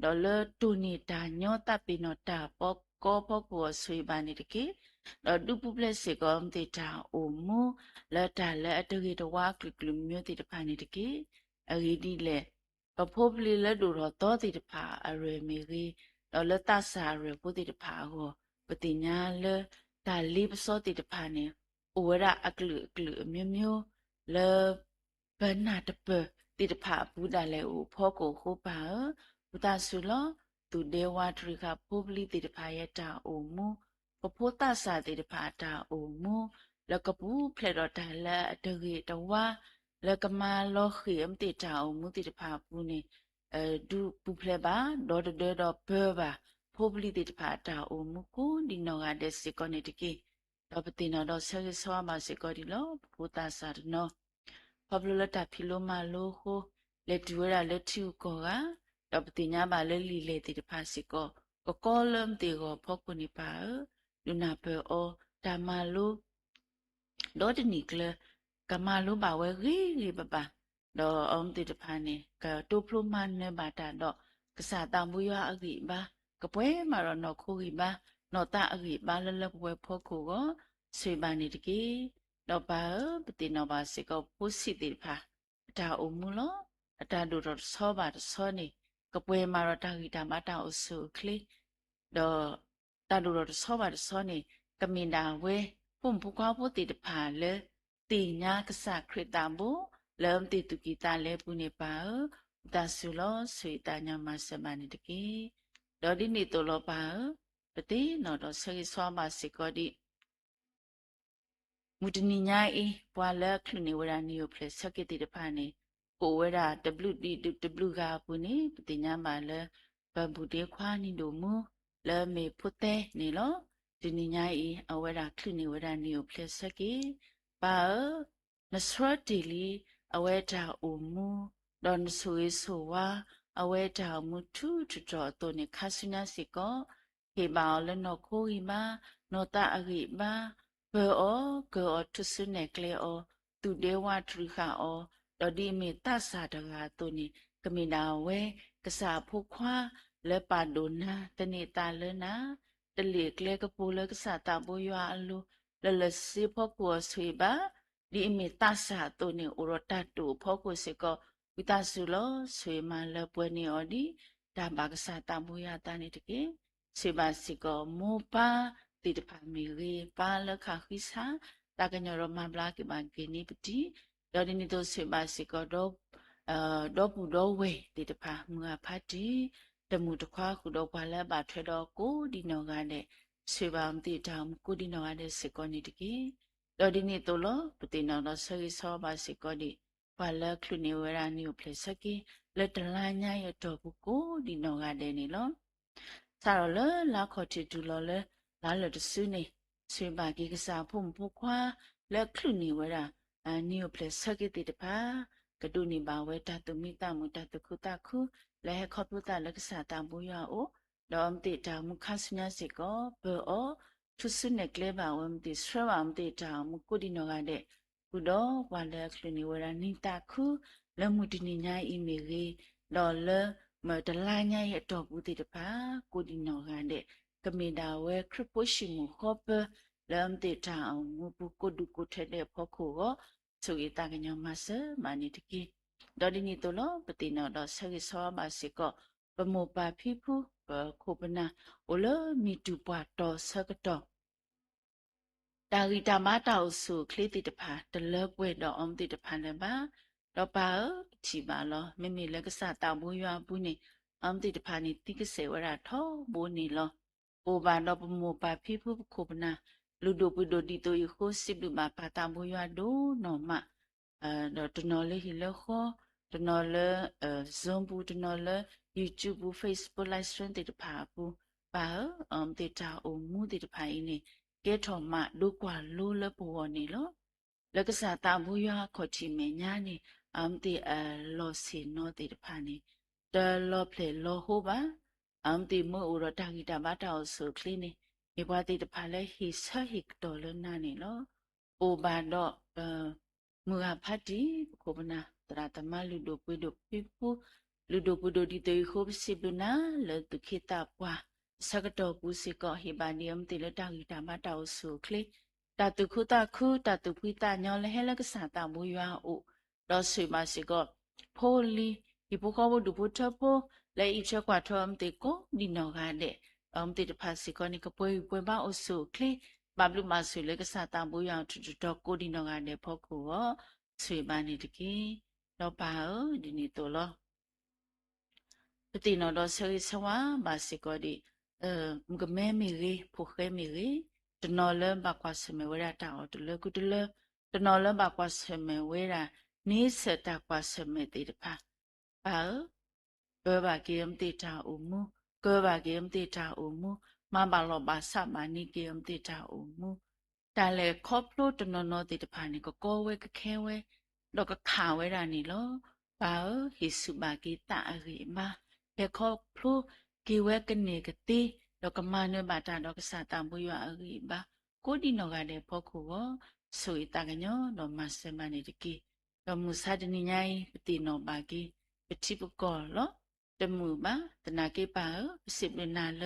ဒေါ်လာတူနေတာညောတပ်ပီနောတာပေါကောပေါကိုဆွေပါနေတကေတော့ဒူပူပလက်စေကောတီတာအိုမူလာတာလာအတရီတဝါကလမျိုးတီတဖာနေတကေအရီဒီလေပဖိုးပလီလက်ဒူတော့တီတဖာအရွေမီရီတော့လတဆာရပုတိတဖာကိုပတိညာလဒါလိပစောတိတဖာနေဩဝရအကလူမျိုးမျိုးလဘနာတပတိတဖာဘူဒါလေဥဖောကိုဟောပါဘူဒါဆူလောဒ သူဒေဝထရိကပုပလိတိတဖာယတာအိုမူပဖိုးတဆာတိတဖာတာအိုမူလကပူဖလက်တော်တိုင်လက်အတရီတဝါလကမာလောခိအမတိတာအိုမူတိတဖာပူနေဒူပူဖလက်ပါဒေါ်ဒေဒေါ်ဘေဘာပုပလိတိတဖာတာအိုမူကိုဒီနောကတဲ့စီကောနေတကေတော့ပတိနော်တော့ဆဲဆွာမစီကောဒီလောပဖိုးတဆာနော်ပဘလလတာဖီလိုမာလိုဟိုလက်တူရလက်ထူကောကတော့ပတိညာပါလက်လီလေတိတဖာစီကောကောလမ်တေကိုဖောက်ကုနိပါလူနာပေအောဓမ္မလိုဒေါ်တနီကလကမာလိုပါဝဲရီပပတော့အုံးတိတဖာနေကတိုဖလိုမန်နေပါတာတော့ကစားတမှုရအကိပါကပွဲမှာတော့နော်ခိုးကိပါနော်တာအကိပါလလပွဲဖောက်ခုကိုဆွေပါနေတကေတော့ပါပတိနော်ပါစီကောပုစီတိဖာဒါအုံမူလောအတာတို့တော့ဆောပါဆောနေကပွဲမှာတော့တာဂီတာမတာအဆုခလီတော့တာတို့တော့ဆောပါဆောနေကမင်တာဝဲပုံပူကွာဖို့တိတဖာလေတိညာကဆခရတံဘူလမ်တိတုကိတာလေပုနေပါဒါဆူလောဆွေတာညာမဆမနေတကေတော့ဒီနေ့တော့လောပါပတိနော်တော့ဆေဆွာမစီကောဒီမူတနိညာအေပွာလက်ခလနေဝရနီယိုဖလက်ဆက်ကတိတဖာနေကိုဝရ WDW ကပုနေပတိညာမလဘဘူတေခွာနီတို့မူလဲမေဖုတဲနေလောဒီနိညာအေအဝရခလနေဝရနီယိုဖလက်ဆက်ကေပါနစရတီလီအဝဲတာအိုမူဒွန်ဆူေဆိုဝါအဝဲတာမူထူထတော်တုန်ခါဆုနာစီကောဟေဘာလနောခိုဟီမာနောတာအဂိဘာဘောကောထုစနေကလေအောသူဒေဝထရိခအောတော်ဒီမီတဆာတကာတုန်ကမိနာဝဲကစားဖို့ခွာလဲပါဒိုနာတနေတာလနာတလေကလေကပူလကစားတာဘောရွာအလူလလစီဖို့ကိုဆွေပါဒီမီတဆာတုန်ဥရတတူဖို့ကိုစေကောဝိတဆူလောဆွေမလပွဲနေအော်ဒီဒါဘာကစားတာဘောရတာနေတကေစေပါစီကောမောပါတိတဖာမီရေပါလခခိစာတာကညောမဘလာကိမကိနိပတိဒေါ်ဒီနီတို့စေပါစီကောတော့ဒေါ်ပူတော့ဝေတိတဖာမူအဖတ်တီတမှုတခွားခုတော့ဘာလဲပါထွဲတော့ကိုဒီနောကနဲ့စေပါမတိတောင်ကိုဒီနောကနဲ့စေကောနိတကေဒေါ်ဒီနီတို့လောပတိနောတော့ဆေဆောပါစီကောဒီဘာလဲခလူနေဝရနီကိုဖလက်စကီလက်တလာညာရတော့ဘူးကိုဒီနောကတဲ့နေလောဆာရလလာခေါ်တီတူလောလဲလာလတဆုနေဆွေပါကိကစားဖုန်ဖုခွာလက်ခလူနေဝရနီကိုဖလက်စကီတိတပါကဒုနေပါဝဲတတုမိတမူတတခုတခုလဲခေါ်ပုတလက်ကစားတံဘူးရအိုတော့မတိတာမခဆညာစေကောဘောထုဆုနေကလေပါဝမတိဆွဲဝမတိတာမကုဒီနောကတဲ့ကုတော့ဝါလက်ခလူနေဝရနိတခုလမှုတနိညာအီမေကြီးတော့လမတလာညာရဲ့တော့ဘူးတိတပါကုဒီနောကတဲ့ကမေတာဝဲခရပုရှိမှုခောပလမ်တိတာအောင်မပုကုဒုကုထဲတဲ့ဖို့ခုကိုဆိုရတာကညမဆမနိတကေဒေါ်ဒီနီတိုလောပတိနောတော့ဆေဆောမစီကောပမောပါဖိဖူခုပနာအိုလမီတူပွားတော်ဆကတော့တာဂီတာမတောက်စုခလေးတိတဖာတလပွဲတော့အုံးတိတဖာလည်းပါတော့ပါချီပါလောမိမိလက်ကစားတောက်ဘူးရွာဘူးနေအုံးတိတဖာနေတိကစေဝရထောဘူးနေလောအိုဘာတော့ပမောပါဖိဖူခုပနာလူဒိုပူဒိုဒီတိုယခိုစစ်လူမှာပါတာဘူးရွာဒိုနော်မတော့တနော်လေးဟီလခောတနော်လေZoom ဘူးတနော်လေ YouTube ဘူး Facebook live stream တိတဖာဘူးပါတေတာအိုမူတိတဖာအင်းနေကဲထော်မဒုကွာလိုလပေါ်နေလောလက်ကစားတာဘူးရွာခေါ်ချီမညာနေတေလောစီနောတိတဖာနေတလောပလေလောဟိုပါတေမို့ရတာဂီတာဘာတာဆိုခလင်းနေဒီဘွားတိတဖာလဲဟီဆာဟစ်တော်လနာနေလောအိုဘာတော့မူအဖတ်တီကိုပနာတရာတမလူဒိုပွေဒိုပိပူလူဒိုပွေဒိုဒီတေခိုပစီဘနာလေတုခိတာပွာစကတော့ပူစီကောဟိဘာနီယမ်တေလတာဂီတာမတာဆုခလေတတုခုတခုတတုပိတညောလေဟဲလကစားတာမူရွာအိုတော့ဆွေမရှိကောဖိုလီဒီပုကောဘဒူပုထဖိုလေအချက်ကွာထောမ်တေကိုဒီနောကတဲ့အမ်တေတဖာစီကောနိကပွဲပါအဆုခလေဘာဘလူမဆွေလေကစားတာမူရွာတူတော့ကိုဒီနောကတဲ့ဖို့ကိုဆွေပါနေတကေတော့ပါဒီနေ့တော့လော တိနော်တော့ဆရိဆဝါဘာစီကောဒီမကမဲမီရီဖိုခဲမီရီတနော်လဘကွာစမေဝရတာအော်တလကုတလတနော်လဘကွာစမေဝရနေစတာကွာစမေတေတဖာပါဘဘာကေမ်တေတာအူမူကဘာကေမ်တေတာအူမူမဘာလောဘာစမနီကေမ်တေတာအူမူတာလေခေါပလိုတနော်နော်တေတဖာနေကောဝဲကခဲဝဲတော့ကခါဝဲတာနေလောပါဟိစုဘာကေတာအရိမာလေခေါပလိုကေဝဲကနေကတိတော့ကမနွဲဘာတာတော့ကစားတံပွေရအရိဘာကိုဒီနော်ကတဲ့ဖို့ခုကိုဆိုရတာကညောတော့မဆမနေတကီတော့မူစာတနိညာယပတိနော်ဘာကေပတိပကောလောတမှုပါတနာကေပါစစ်လနာလ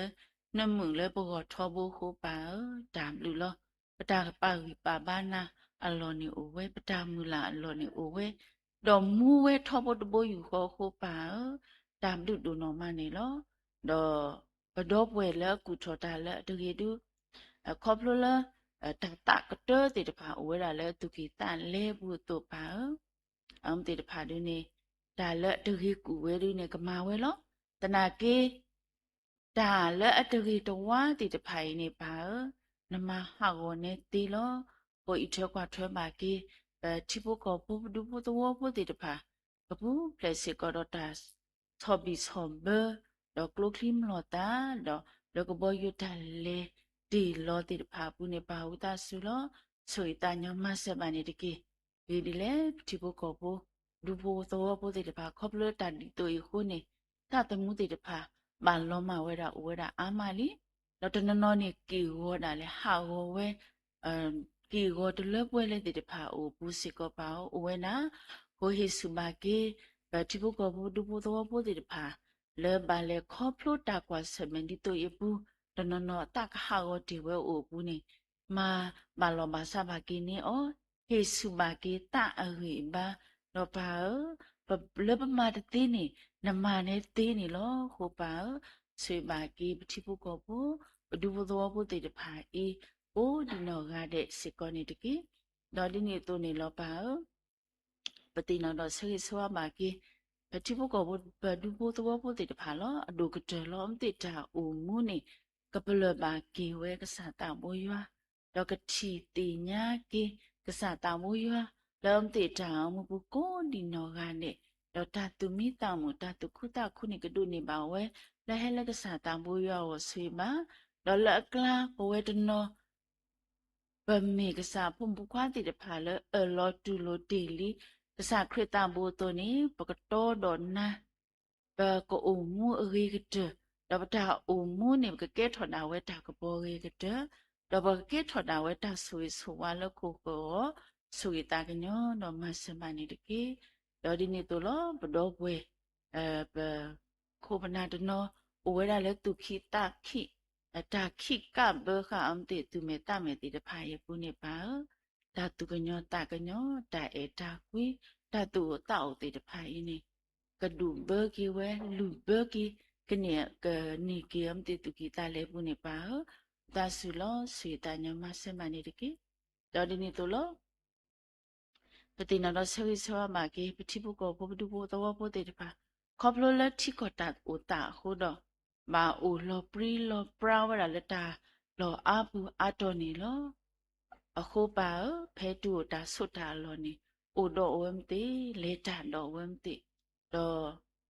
နမှုလေဘောထောဘဟုပါဒါဘလူလောပတာပါဝိပါဘာနာအလောနီအိုဝဲပတာမူလာအလောနီအိုဝဲတော့မူဝဲထောဘတဘယူခေါ်ခိုပါဒါဘလူဒုနော်မနေလောတော့ဘဒောပွဲလေကုထောတာလေတကယ်တူခေါပလိုလာတတကတောတေတဖာဝဲလာလေသူကီတန်လဲဘူးတော့ပါတေတဖာဒုနေဒါလက်တကြီးကူဝဲလေးနဲ့ကမာဝဲလောတနာကေဒါလက်အတကြီးတဝါတီတဖိုင်နေပါနမဟာဝနဲ့တီလောကိုအထွဲကွာထွဲပါကေတိပုကောပုဒုပုတဝပုတီတဖာကပူပလက်စစ်ကောဒတာသောဘီသောဘဒေါကလိုကလီမလောတာဒေါလောကဘောယတလေတီလောတီတဖာပူနေပါဥတာဆူလောဆွေတညမဆက်ပါနေတကေဒီလေတိပုကောပုလူဘိုသောဘိုတေတဖာခေါပလတန်ဒီတိုခုနေသတမှုတေတဖာဘာလောမဝဲတာဝဲတာအာမလီတော့တနနောနေကီဝတာလေဟာဝဝဲကီဝတလပွဲလေတေတဖာအိုဘူးစစ်ကောပါအိုဝဲနာဟိုဟိစုမာကေဘတိဘကောဘူးဒူဘိုသောဘိုတေတဖာလေဘာလေခေါပလတာကွာစမန်ဒီတိုယဘူးတနနောတကဟာဝတီဝဲအိုဘူးနေမာဘာလောဘာစဘာကီနေအောဟိစုမာကေတအရိဘာတော့ပါလဘမာတသေးနေနမနဲ့သေးနေလောဟိုပါဆွေပါကီပတိပုကောပုဘဒုဘသောပုတေတဖာအေအိုဒီနောကတဲ့စစ်ကောနေတကေတော့ဒီနေသူနေလောပါပတိနောတော့ဆွေဆွာပါကီပတိပုကောပုဘဒုဘသောပုတေတဖာလောအဒုကတလောမတေတာအိုမူနေကပလပါကီဝဲကစားတာဘိုးရွာတော့ကတိတိညာကီကစားတာဘိုးရွာလောမတေတာမပူကိုဒီနောကနဲ့တော့တတုမိတမှုတတုခုတခုနေကဒုနေပါဝဲလဲဟဲလကစားတံဘိုးရောဆွေပါတော့လကလာဘဝတနောဗမေကစားပုံပခွားတိတဖာလအလောတူလိုတီလီကစားခရတံဘိုးတိုနေပကတော်တော်နာဘကိုအမှုအရိကတတော့တာအမှုနေကကဲထော်နာဝဲတာကဘောရိကတတော့ဘကဲထော်နာဝဲတာဆွေဆွာလကိုကိုဆွေတာကညောတော့မဆမနေတကေတော့ဒီနေ့တော့ဘတော်ပွဲဘခိုးပနာတနောဝဲရလဲသူခိတာခိတာခိကဘခအမ်တေသူမေတာမေတိတဖာရပုနေပါတာသူကညောတာကညောတာအေတာကွီတာသူတောက်တေတဖာရင်းနေကဒူဘကီဝဲလူဘကီကနေကနေကီအမ်တေသူခိတာလဲပုနေပါတာဆူလောဆွေတာညမဆမနေတကေတော့ဒီနေ့တော့ပတိနာတော့ဆွေဆွာမာကေပတိပုကောဘဒုဘောတော့ဘောတေတဖာခေါပလိုလက်တိကောတာအိုတာဟိုတော့မာအိုလောပရီလောပရာဝရလက်တာလောအပူအတော်နေလောအခုပါဖဲတူတာဆွတ်တာလောနေအိုတော့ဝမ်တေလေတာတော့ဝမ်တေတော့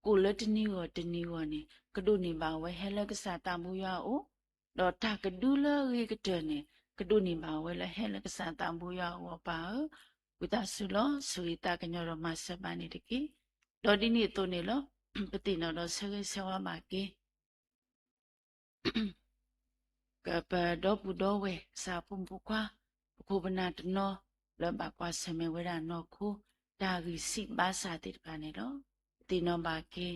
ကိုလက်တနီကိုတနီကိုနေကဒုနေပါဝဲဟဲလကစားတာမူရအိုတော့တာကဒူလရေကတနေကဒုနေပါဝဲလဲဟဲလကစားတာမူရဟောပါဝိသဆုလောဆွေတာကညောရမဆပန်နေတကေတော့ဒီနေ့တော့နေလောပတိနော်တော့ဆဲဆဲဝါမာကေကပတော့ပူတော့ဝဲစာပုံပူကွာခုပနာတနောလဘကွာဆမေဝရနော်ခုဒါဂီစီဘာစာတိပကနေတော့တိနော်ဘာကေ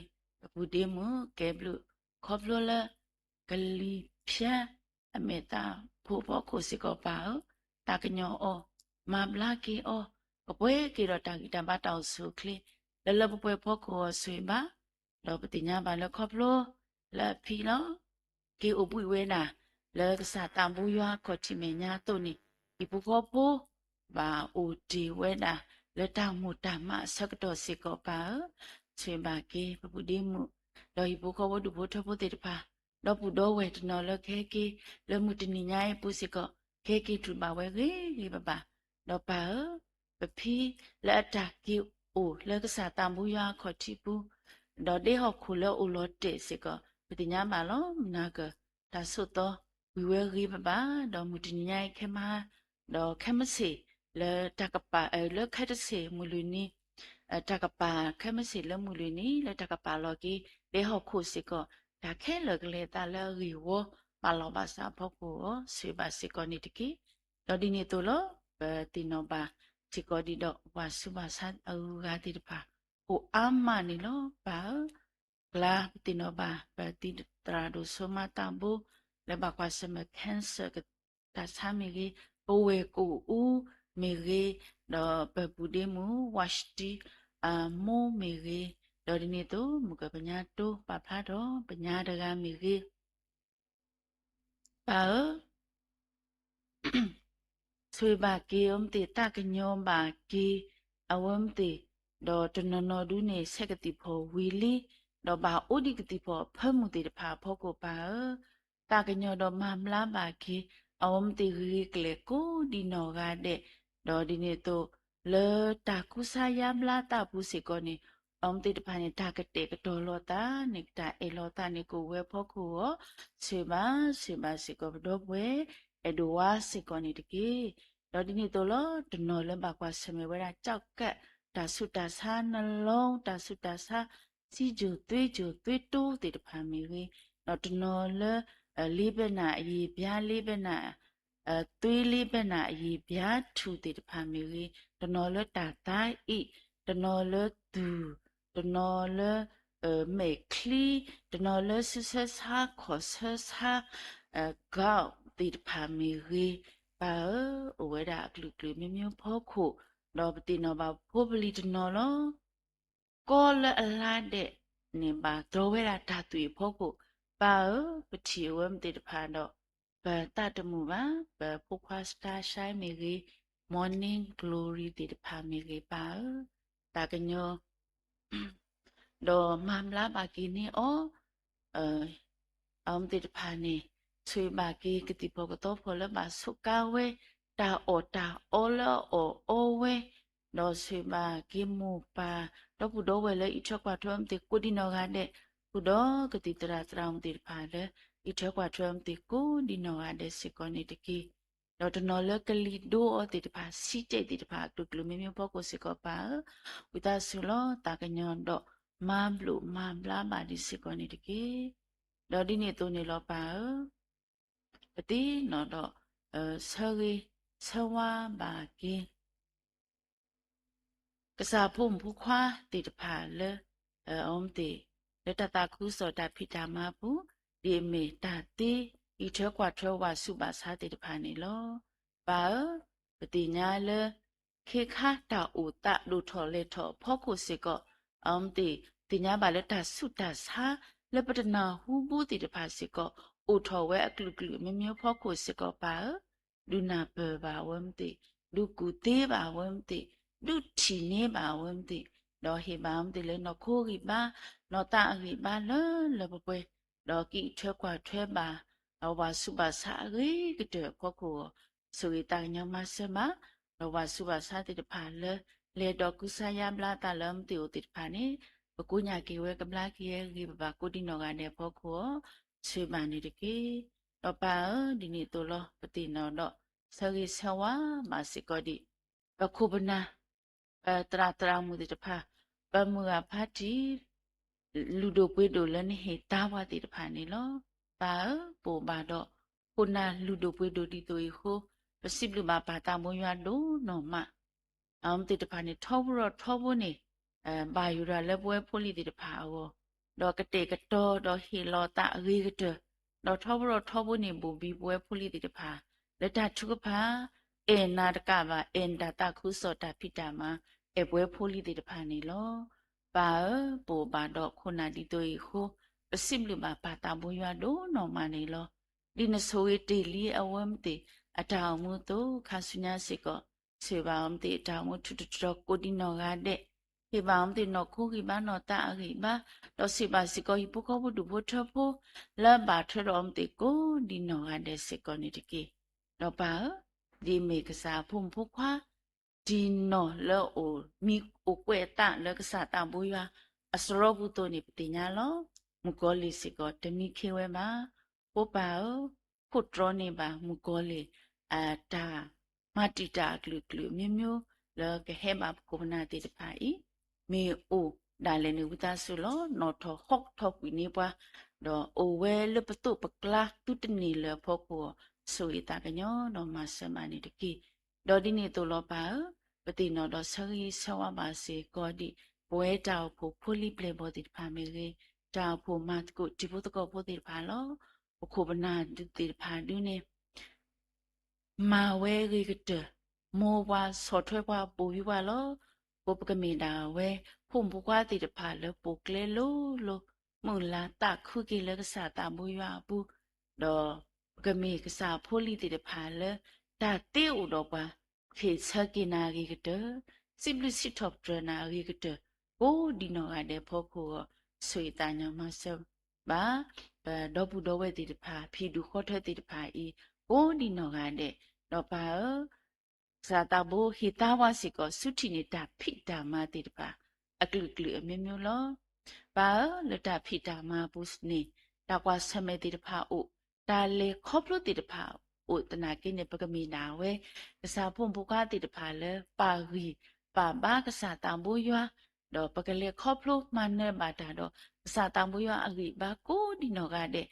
ပူဒီမကဲဘလူခေါပလိုလဂလီဖြာအမေတာဖိုးဖို့ကိုစီကောပါတာကညောအောမဘလာကေအောကပွဲကေတော့တာဂီတဘာတောက်ဆုခလီလလပပွဲဖို့ကိုဆွေပါတော့ပတိညာဘာလခေါပလိုလာဖီလောကေအပွေဝဲနာလဲကစားတံဘူးရွာခေါတိမညာတုန်နီဒီပူခေါပူဘာအိုဒီဝဲနာလက်တောင်မူတမဆက်တော့စီကောပါဆွေပါကေပပူဒီမူ တော့ဒီဘုခဝဒုဘထဘတေတဖာတော့ပူတော့ဝဲတနော်လခဲကေလမှုတနိညာရဲ့ပူစီကခဲကေထူပါဝဲကြီးပပတော့ပါပဖီလက်တာကီအိုလက်ကစားတံဘူးရခေါ်တိပူတော့ဒေဟခုလောအိုလောတေစီကပတိညာပါလောနာကဒါဆုတော့ဝီဝဲကြီးပပတော့မှုတနိညာခဲမတော့ခဲမစီလေတကပါလေခဲတစီမူလူနီတကပါခဲမစီလေမူလူနီလေတကပါလောကီဒေဟခုစီကဒါခဲလကလေတာလေရီဝပါလောပါစာဖို့ကိုစေပါစီကနိတကီတော့ဒီနေ့တော့တီနောပါချီကိုဒီတော့ဝါစုပါဆတ်အူဂါတိတပါဟိုအာမနီလောပါကလာတီနောပါပတိတရာဒိုဆိုမတာဘူလေဘကွာစမကန်ဆာကတာဆာမီဂီဘဝေကူဦးမီဂီတော့ပပူဒီမူဝါရှတီမိုမီဂီတော့ဒီနေ့တော့မူကပညာတိုးပါဖားတော့ပညာတကမီဂီပါဆွေပါကေအုံးတေတကညောပါကေအဝမ်တေဒေါ်တနနောဒုနေဆက်ကတိဖောဝီလီဒေါ်ဘာအိုဒီကတိဖောဖမှုတေတဖာဖောကိုပါတကညောဒေါ်မမလာပါကေအဝမ်တေရီကလေကိုဒီနောကတဲ့ဒေါ်ဒီနေတော့လေတာကုဆာယမလာတာဘူးစီကောနေအုံးတေတဖာနေတာကတဲ့ကတော်လောတာနေတာအေလောတာနေကိုဝဲဖောကိုဆွေပါစီကောဒေါ်ဘွဲအဒဝါစီကောနေတကေတော့ဒီနေ့တော့တနော်လဘကွာဆမေဝရကြောက်ကတ်ဒါဆုတာဆာနှလုံးဒါဆုတာဆာစီဂျူသွေးတိုးတေတဖာမီကြီးတော့တနော်လလေးဘနာအည်ပြားလေးဘနာသွေးလေးဘနာအည်ပြားထူတေတဖာမီကြီးတနော်လတာတိုင်းဤတနော်လသူတနော်လမေခလီတနော်လဆဆဆာခေါ်ဆဆာကောက်တေတဖာမီကြီးပါအဝဲတာကလူကလူမျိုးမျိုးဖောက်ခုတော့ပတိနော်ပါဖိုးပလီတနော်လောကောလအလားတဲ့နေပါတော့ဝဲတာဓာတူဖောက်ခုပါပတိဝမ်တေတဖာတော့ပတတမှုပါပပုခွာစတာဆိုင်မီကြီး morning glory တေတဖာမီကြီးပါတာကညောတော့မမလာပါကင်းနေအောအောင်တေတဖာနေဆွေပါကေကတိပေါ်ကတော့ဖော်လပါဆုကဝဲတာအောလောအောဝဲတော့ဆွေပါကေမူပါတော့ဘုဒ္ဓဝဲလေအချက်ကွာထွမ်တေကိုဒီနောကတဲ့ဘုဒ္ဓကတိတရာစရောင်းတေဖာလေအချက်ကွာထွမ်တေကိုဒီနောကတဲ့စေကောနေတကီတော့တနော်လကလီဒိုအတေတဖာစီတေတေတဖာတူကလူမျိုးမျိုးပေါ့ကိုစေကောပါဝိသဆူလောတာကညွန်တော့မမ်ဘလူမမ်ဘလာပါဒီစေကောနေတကီတော့ဒီနေ့သူနေလောပါပတိနော်တော့ဆောရီဆောဝါဘာကင်းကစားဖုံဖူခွာတေတဖာလေအုံးတေလက်တတာခုစောတာဖိတာမဘူးဒီမေတာတေဤချောကွာချောဝါစုပါစားတေတဖာနေလောပါပတိညာလေခေခါတာဥတလူထော်လေထော်ဖောက်ခုစေကောအုံးတေတိညာပါလက်တာစုတာစားလေပတနာဟူဘူးတေတဖာစေကောအိုထော်ဝဲအကလူကလူမြမျိုးဖောက်ခုစေကောပါလူနာပဘာဝမ်တေလူကူတေးပါဝမ်တေလူချီနေပါဝမ်တေတော့ဟေဘာမ်တေလေနော်ခိုးရီပါနော်တာရီပါလပပွဲတော့ကိထွဲကွာထွဲပါတော့ဝါစုပါစာရီကတဲ့ဖောက်ခုဆိုရီတန်ညမဆမတော့ဝါစုပါစာတေတဖာလေတော့ကုဆာယမလာတလမ်တေတေတဖာနေပကုညာကေဝဲကမလာကေရီပါကိုဒီနော်ကနေဖောက်ခုဆွေပါနေတကေတော့ပါဒီနေ့တော့လောပတိနော်တော့ဆရီဆဝါမစကောဒီပခုပနာတရာမူဒီတဖာပမူအဖတ်တီလူဒိုပွေဒိုလနေဟေတာဝတိတဖာနေလောပါပိုပါတော့ခုနာလူဒိုပွေဒိုဒီတိုဟိုပစိဘလူမပါတာမွန်ရွာလို့နော်မအမ်တိတဖာနေထောဘူးနေဘာယူရလက်ပွဲဖိုလီတိတဖာဟောတော့ကတေကတော်တော့ဟီလောတာအရီကတတော့ထောဘူးနေဘူဘီပွဲဖိုလီတိတဖာလက်တာချုကဖာအင်နာတကပါအင်ဒါတာခုစောတာဖိတာမှာအပွဲဖိုလီတိတဖာနေလောပါပိုပါတော့ခုနာဒီတိုဟိုပစိဘလူမပါတာမွန်ရွာလို့နော်မနေလောဒီနဆိုရီတီလီအဝမ်တေအတောင်မှုတို့ခါဆုညာစစ်ကောဆေဘာမ်တေအတောင်မှုထူထူကိုဒီနော်ကတဲ့ ဟေဘာမ်တိနောခိုဟိဘာနောတာဟိဘာတော့စီပါစီကိုဟိပုကောဘူးဒူဘထဖိုလဘာထရောမ်တိကိုဒီနောကတဲ့စီကိုနေတကေတော့ပါဒီမေကစားဖုန်ဖုခွာဒီနောလောအိုမီအိုကွဲတာလောကစားတာဘူးရွာအစရောဘူးတိုနေပတိညာလောမူကောလီစီကိုတမိခေဝဲမှာပိုပါခုတ်ရောနေပါမူကောလီအာတာမတိတာကလူကလူမျိုးမျိုးလောကဟဲဘာကိုနာတိတပါဤမေအိုဒါလည်းနေဝတာဆူလောနော်ထဟော့ထောက်ဝီနေပွားတော့အိုဝဲလပတုပကလာတုတနီလဖို့ကိုဆိုရတာကညောတော့မဆမနေတကီတော့ဒီနေတော့လောပါပတိနော်တော့ဆရီဆဝပါစေကောဒီပွဲတောက်ဖို့ဖူလီပလေဘောတိဖာမေရေတောက်ဖို့မတ်ကိုဒီဖို့တော့ဖို့တိဖာလောခုပနာတိဖာဒူနေမာဝဲရီကတမောဘွားဆော်ထွဲဘွားပူပြီးဘွားလောကိုပကမီတာဝဲဖုန်ဘွားတိတဖာလပူကလေလိုမူလာတခုကီလကစားတာမူရွာဘူးတော့ပကမီကစားဖိုလီတိတဖာလတာတေဦးတော့ပါခေချကီနာရီကတ simplicity of drana ရီကတကိုဒီနောကတဲ့ဖို့ကိုဆွေတာညာမဆဘာတော့ဘူးတော့ဝဲတိတဖာဖြီဒူခေါ်ထွက်တိတဖာဤကိုဒီနောကတဲ့တော့ပါဇာတာဘိုဟီတာဝါစီကိုစုတီနေတာဖိတာမာတိတပါအကလူကလူအမျိုးမျိုးလောပါလတာဖိတာမာဘူးစနေတာကွာဆမဲတိတဖာအိုတာလေခေါပလို့တိတဖာအိုတနာကိနေပကမီနာဝဲကစားဖုန်ဘုကားတိတဖာလေပါရီပါဘာကစားတံဘူရွာတော့ပကလေခေါပလို့မနဲဘာတာတော့ကစားတံဘူရွာအဂိဘာကိုဒီနောကတဲ့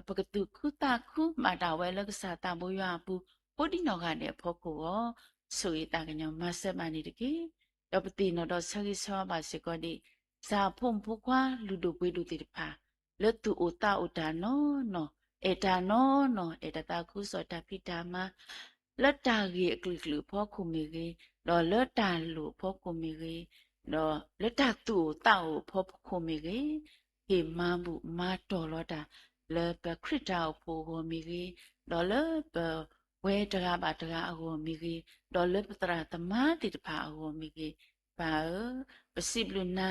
ပကတုခုတာခုမာတာဝဲလကစားတံဘူရွာဘူးကိုဒီနောကတဲ့ဖို့ကိုဆိုရတာကညမဆက်မနေတကေတော့ပတိနော်တော့ဆက်ကြီးဆောပါစေကောဒီဇာဖုန်ဖုခွာလူတို့ပွေးလူတိတဖာလက်တူအိုတာအိုတာနော်အေတာနော်အေတာတာခုစောတာဖိတာမလက်တာကြီးအကလကလူဖောခုမီကြီးတော့လက်တာလူဖောခုမီကြီးတော့လက်တာတူတာအိုဖောခုမီကြီးဟေမမှုမာတော်လောတာလေပခရစ်တာဖိုခုမီကြီးတော့လေပဝဲတကားပါတကားအကိုမိကြီးဒေါ်လပတရာတမတိတဖာအကိုမိကြီးပါပစိဘလနာ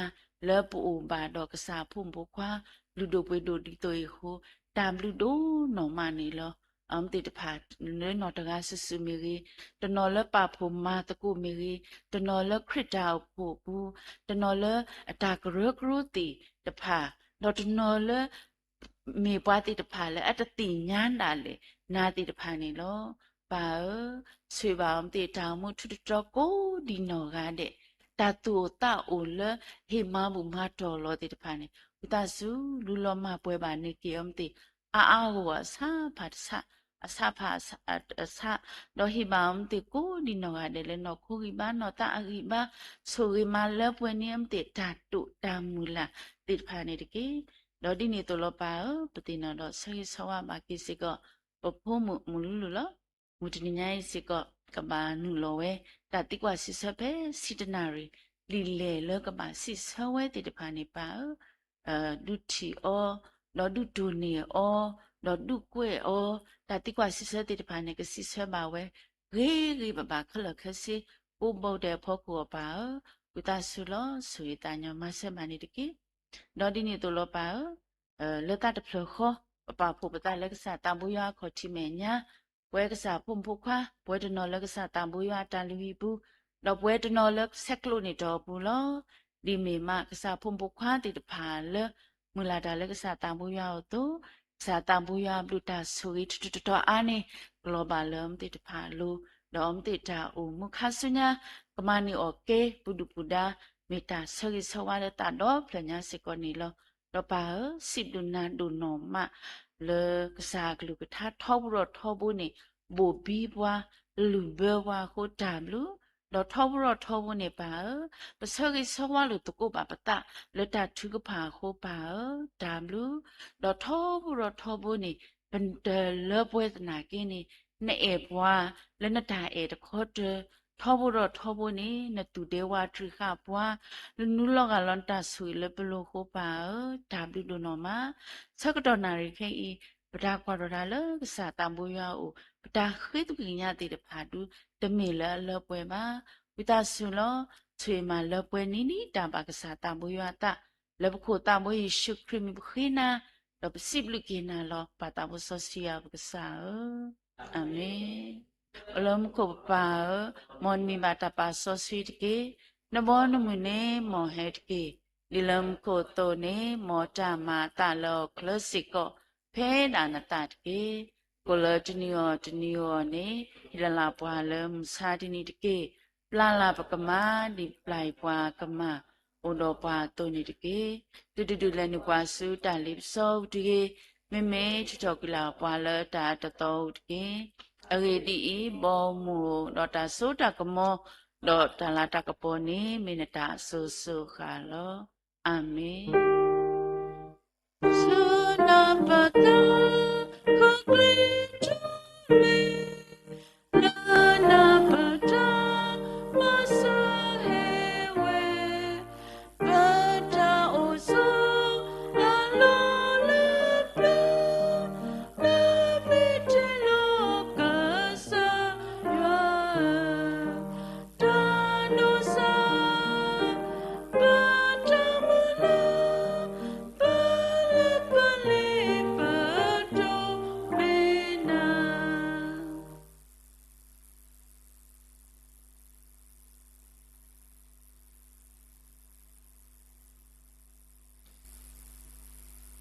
လပူဘာဒေါကစားဖုန်ဘခွာလူဒိုပွေဒိုဒီတိုဟိုတမ်လူဒိုနော်မနီလောအမ်တိတဖာနဲနော်တကားဆဆူမိကြီးတနော်လပဖို့မာတကုမိကြီးတနော်လခရစ်တာဖို့ဘူးတနော်လအတာဂရဂရတီတဖာတော့တနော်လမေပွားတိတဖာလေအတတိညာတာလေနာတိတဖာနေလောပါဆွေပါအောင်တေတောင်မှုထတော့ကိုဒီနော်ကတဲ့တတူတာအိုလဟေမဘူမတော်လို့တိတဖာနေဥတစုလူလောမပွဲပါနေကြအောင်တေအာဟောဆာဖတ်ဆာအဆာဖာအဆာတော့ဟိမအောင်တေကိုဒီနော်ကတဲ့လေနော်ခိုဂိဘာနော်တာအဂိဘာဆိုဂိမလပွဲနေအောင်တေတတူတာမူလာတိတဖာနေတကေတော့ဒီနေတော့လောပါပတိနော်တော့ဆေးဆောဝမှာကိစီကပဖို့မူလူလောမူတနိညာစီကကဘာနုလောဝဲတတိကွာစီစပဲစီတနာရီလီလေလောကဘာစီဆဝဲတိတဖာနေပါဒုတီအောလောဒုဒူနီအောလောဒုကွဲအောတတိကွာစီစတိတဖာနေကစီဆပါဝဲရေဘဘာခလခစီပူဘောတဲ့ဖို့ကိုပါဝိတဆူလောဆွေတညာမဆက်မနေတကေတော့ဒီနေ့တော့လောပါလက်တတဖလခောပပဖို့ပတလက်ကစားတံဘူးရခေါ်တိမေညာပွဲကစားဖုန်ဖုခွာပွဲတနော်လက်ကစားတံဘူးရတန်လူဟီဘူးတော့ပွဲတနော်လက်ဆက်ကလို့နေတော့ဘူးလောဒီမေမကစားဖုန်ဖုခွာတိတဖာလမူလာတာလက်ကစားတံဘူးရတော့စားတံဘူးရဘလူတာဆိုရီတော်အားနေ global လမ်တိတဖာလူတော့မတိတာဦးမခဆုညာကမနီโอเคပုဒုပုဒာမေတာဆရီဆဝါရတာတော့ဖလညာစကောနီလောတော့ပါစစ်ဒုနာဒုနောမလေကစားကလူကထားထောဘူးတော့ထောဘူးနေဘူဘီဘွားလူဘဝဟိုတမ်လူတော့ထောဘူးတော့ထောဘူးနေပါပစရိဆဝါလူတကုပါပတာလက်တာထုကဖာဟိုပါတမ်လူတော့ထောဘူးတော့ထောဘူးနေပန်တလပွဲတနာကင်းနေနဲ့ဘွားလက်နတာတခေါ်တဲ့ထောဘူးတော့ထောဘူးနေနတူဒေဝထရိခဘွားနူလောကလန်တာဆွေလပလိုခိုပါဒါဘီဒိုနော်မဆက်ကတော့နာရီခဲဤပဒါကွာတော့လာလကစားတံဘူးရအိုပဒါခေတုကညတိတဖာတူတမေလလပွဲမှာဝိတဆုလော ဆွေမှာလပွဲနီနီတာပါကစားတာမွေရတာလဘခိုတာမွေရှုခရမီဘခိနာလပစိဘလူကိနာလောပါတာဘဆောစီယာဘကစားအာမင်အလုံးကိုပါမွန်မီဘာတာပါဆောစီတကေနဘောနမနေမောဟက်ကေဒီလမ်ကိုတိုနေမောတာမာတာလောကလစစ်ကိုဖဲဒါနတာတကေကိုလတနီယောနေဟိလလာပွာလမ်စာဒီနီတကေပလာလာပကမာဒီပလိုက်ပွာကမာအိုဒပွာတိုနီတကေတူလည်းနပွာဆူတာလိပစောတကေမေချောကလာပွာလတာတတောတကေအရေဒီဘောမူဒေါ်တာဆိုတာကမောဒေါ်တာလာတကပေါ်နေမိနတာဆူဆူခါလောအာမင်ဆူနာပတာကိုကလီချူလေနာနာပတာမဆာဟေဝေပတာအိုဆူလာလောလေပလူလာမီတေလောကဆာယာတာနိုဆာပတာမလာပလေပလေပတိုမေနာ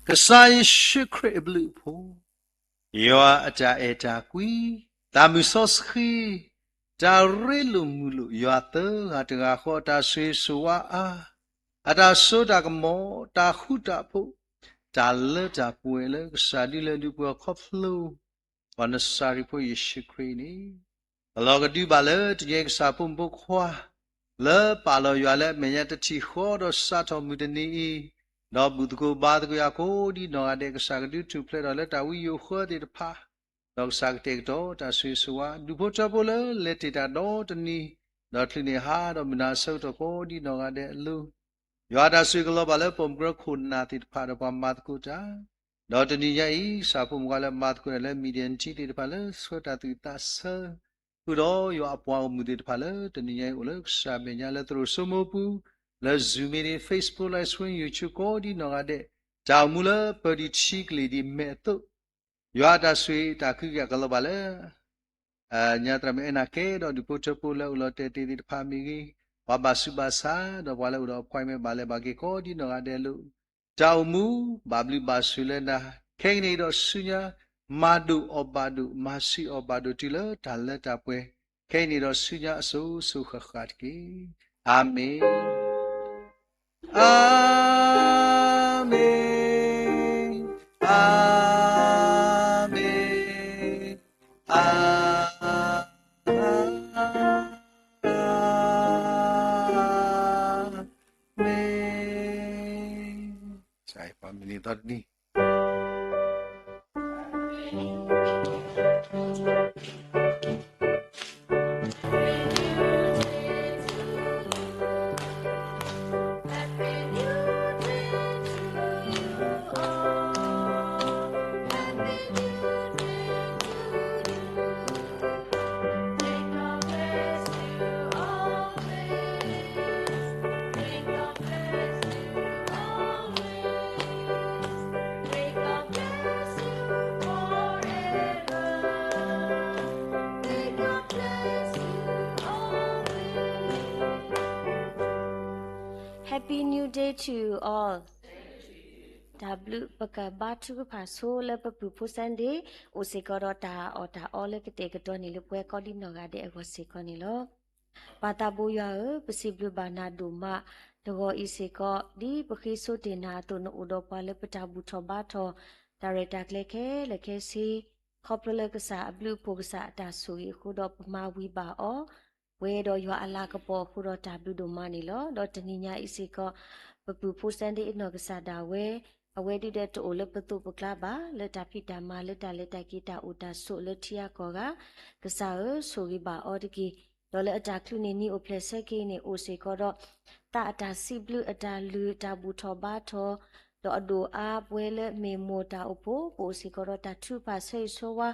Kasai shikre blue po. Yoa aja eta kui. Tamusos khi. Ta relu mulu. Yoa te ataga ho ta sui suwa a. Ata soda kamo ta huta po. Ta le ta puele. Kasadi le du po kopflu. Wana sari po yishikre ni. Aloga du bale. Tije kasa po mbokwa. Le palo yoa le menyata chi ho do sato mudani. No budgo badgo ya ko di no ade ka sagdu tu play do let awi yo kho de pha no sag tek do ta sui suwa du bo cha bo le te ta do tani no thli ne ha do mina sau to ko di no ade lu yo da sui glo ba le pom gro khun na ti pha do pa mat ko ta no tani ya i sa pom ga le mat ko le median chi ti pha le so ta tu ta sa ku do yo apwa mu ti pha le tani ya o le sa me nya le tro so mo pu le zoom in Facebook live stream YouTube ko di no ga de ja mu le pa di chi kli di me to yo da sui ta khu ya ga lo ba le nya tra me na ke do di po cho po le lo te ti di pha mi gi ba ba su ba sa do ba le do phoi me ba le ba ke ko di no ga de lu ja mu ba bli ba su le na ke ni do su nya ma du o ba du ma si o ba du ti le da le ta pwe ke ni do su nya so su kha kha ki amen Amen. Amen. Amen. Saya pamili tadi. Happy New Day to you all. W baka batu pa so le papu pusande o se korota o ta ole kete keto ni lu kwe kodi no ga de ko se ko ni lo. Pata bo ya e pesiblu bana duma dogo ise ko di pakhi so dina to no udo pa le pata bu tho ba tho director le ke si khoplo ka sa ablu po ka sa ta so yi khu do pama wi ba o we do yo ala ka po khu do ta blu do ma ni lo do tani nya ise ko papu pusande ino ka sa da we awe di de to le patu pukla ba le ta phi ta ma le ta ki ta o ta so le thia ko ga ka sa so gi ba o de ki do le ata klu ni ni o ple se ke ni o se ko do ta ata si blu ata lu ta bu tho ba tho do ado a pwe le me mo ta o po se ko do ta thu pa se so wa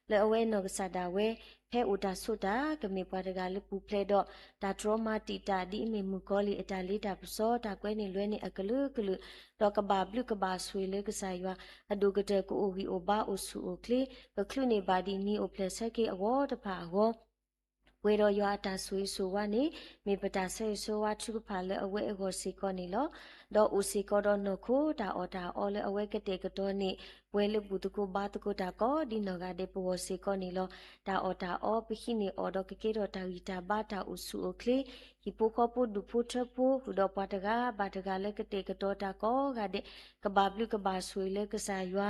le awe no ka sa da we ဖဲအိုတာဆိုတာကမေပွားတကလပူဖလဲတော့ဒါဒရမတီတာဒီအမေမူကောလီအတာလေးတာပစောတာကွဲနေလွဲနေအကလူကလူတော့ကဘာဘလူကဘာဆွေလေကစားရွာအဒုကတဲ့ကိုအိုဂီအိုဘာအိုဆူအိုကလေကခလူနေပါဒီနီအိုဖလက်ဆက်ကေအဝေါ်တဖာအဝေါ်ဝေရောရွာတာဆွေဆိုဝါနေမေပတာဆဲဆိုဝါချုဖာလေအဝဲအကောစီကောနေလောတော့ဦးစီကောတော့နခုတာအော်တာအော်လေအဝဲကတဲ့ကတော့နေဝဲလေဘူးတကိုဘာတကိုတာကောဒီနောကတဲ့ပေါ်စီကောနေလောတာအော်တာအော်ပခိနေအော်တော့ကကေတော့တာဂီတာဘာတာဦးစုအိုကလေဟိပိုကောပုဒူဖုထဖူဟူတော့ပါတကဘာတကလေကတဲ့ကတော့တာကောကတဲ့ကဘာဘလူကဘာဆွေလေကစားရွာ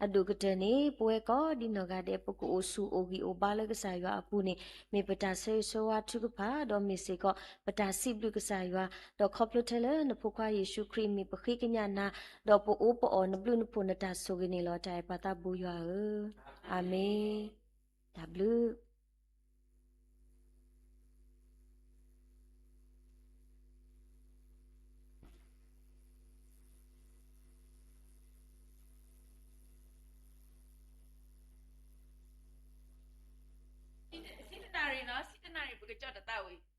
အဒုကတဲ့နေပွဲကောဒီနောကတဲ့ပကူအိုစုအိုဂီအိုဘာလေကစားရွာအပူနေမေပတာဆဲဆိုဝါထုကဖာတော့မေစီကောပတာစီဘလူကစားရွာတော့ခေါပလထလေနဖုခွာယေရှုခရစ်မီပခိကညာနာတော့ပိုအိုပေါ်နဘလူနဖုနတာဆိုကနေလောတိုင်ပတာဘူရွာအာမင်ဒါဘလူ Sitanari no, sitanari porque yo te tawi.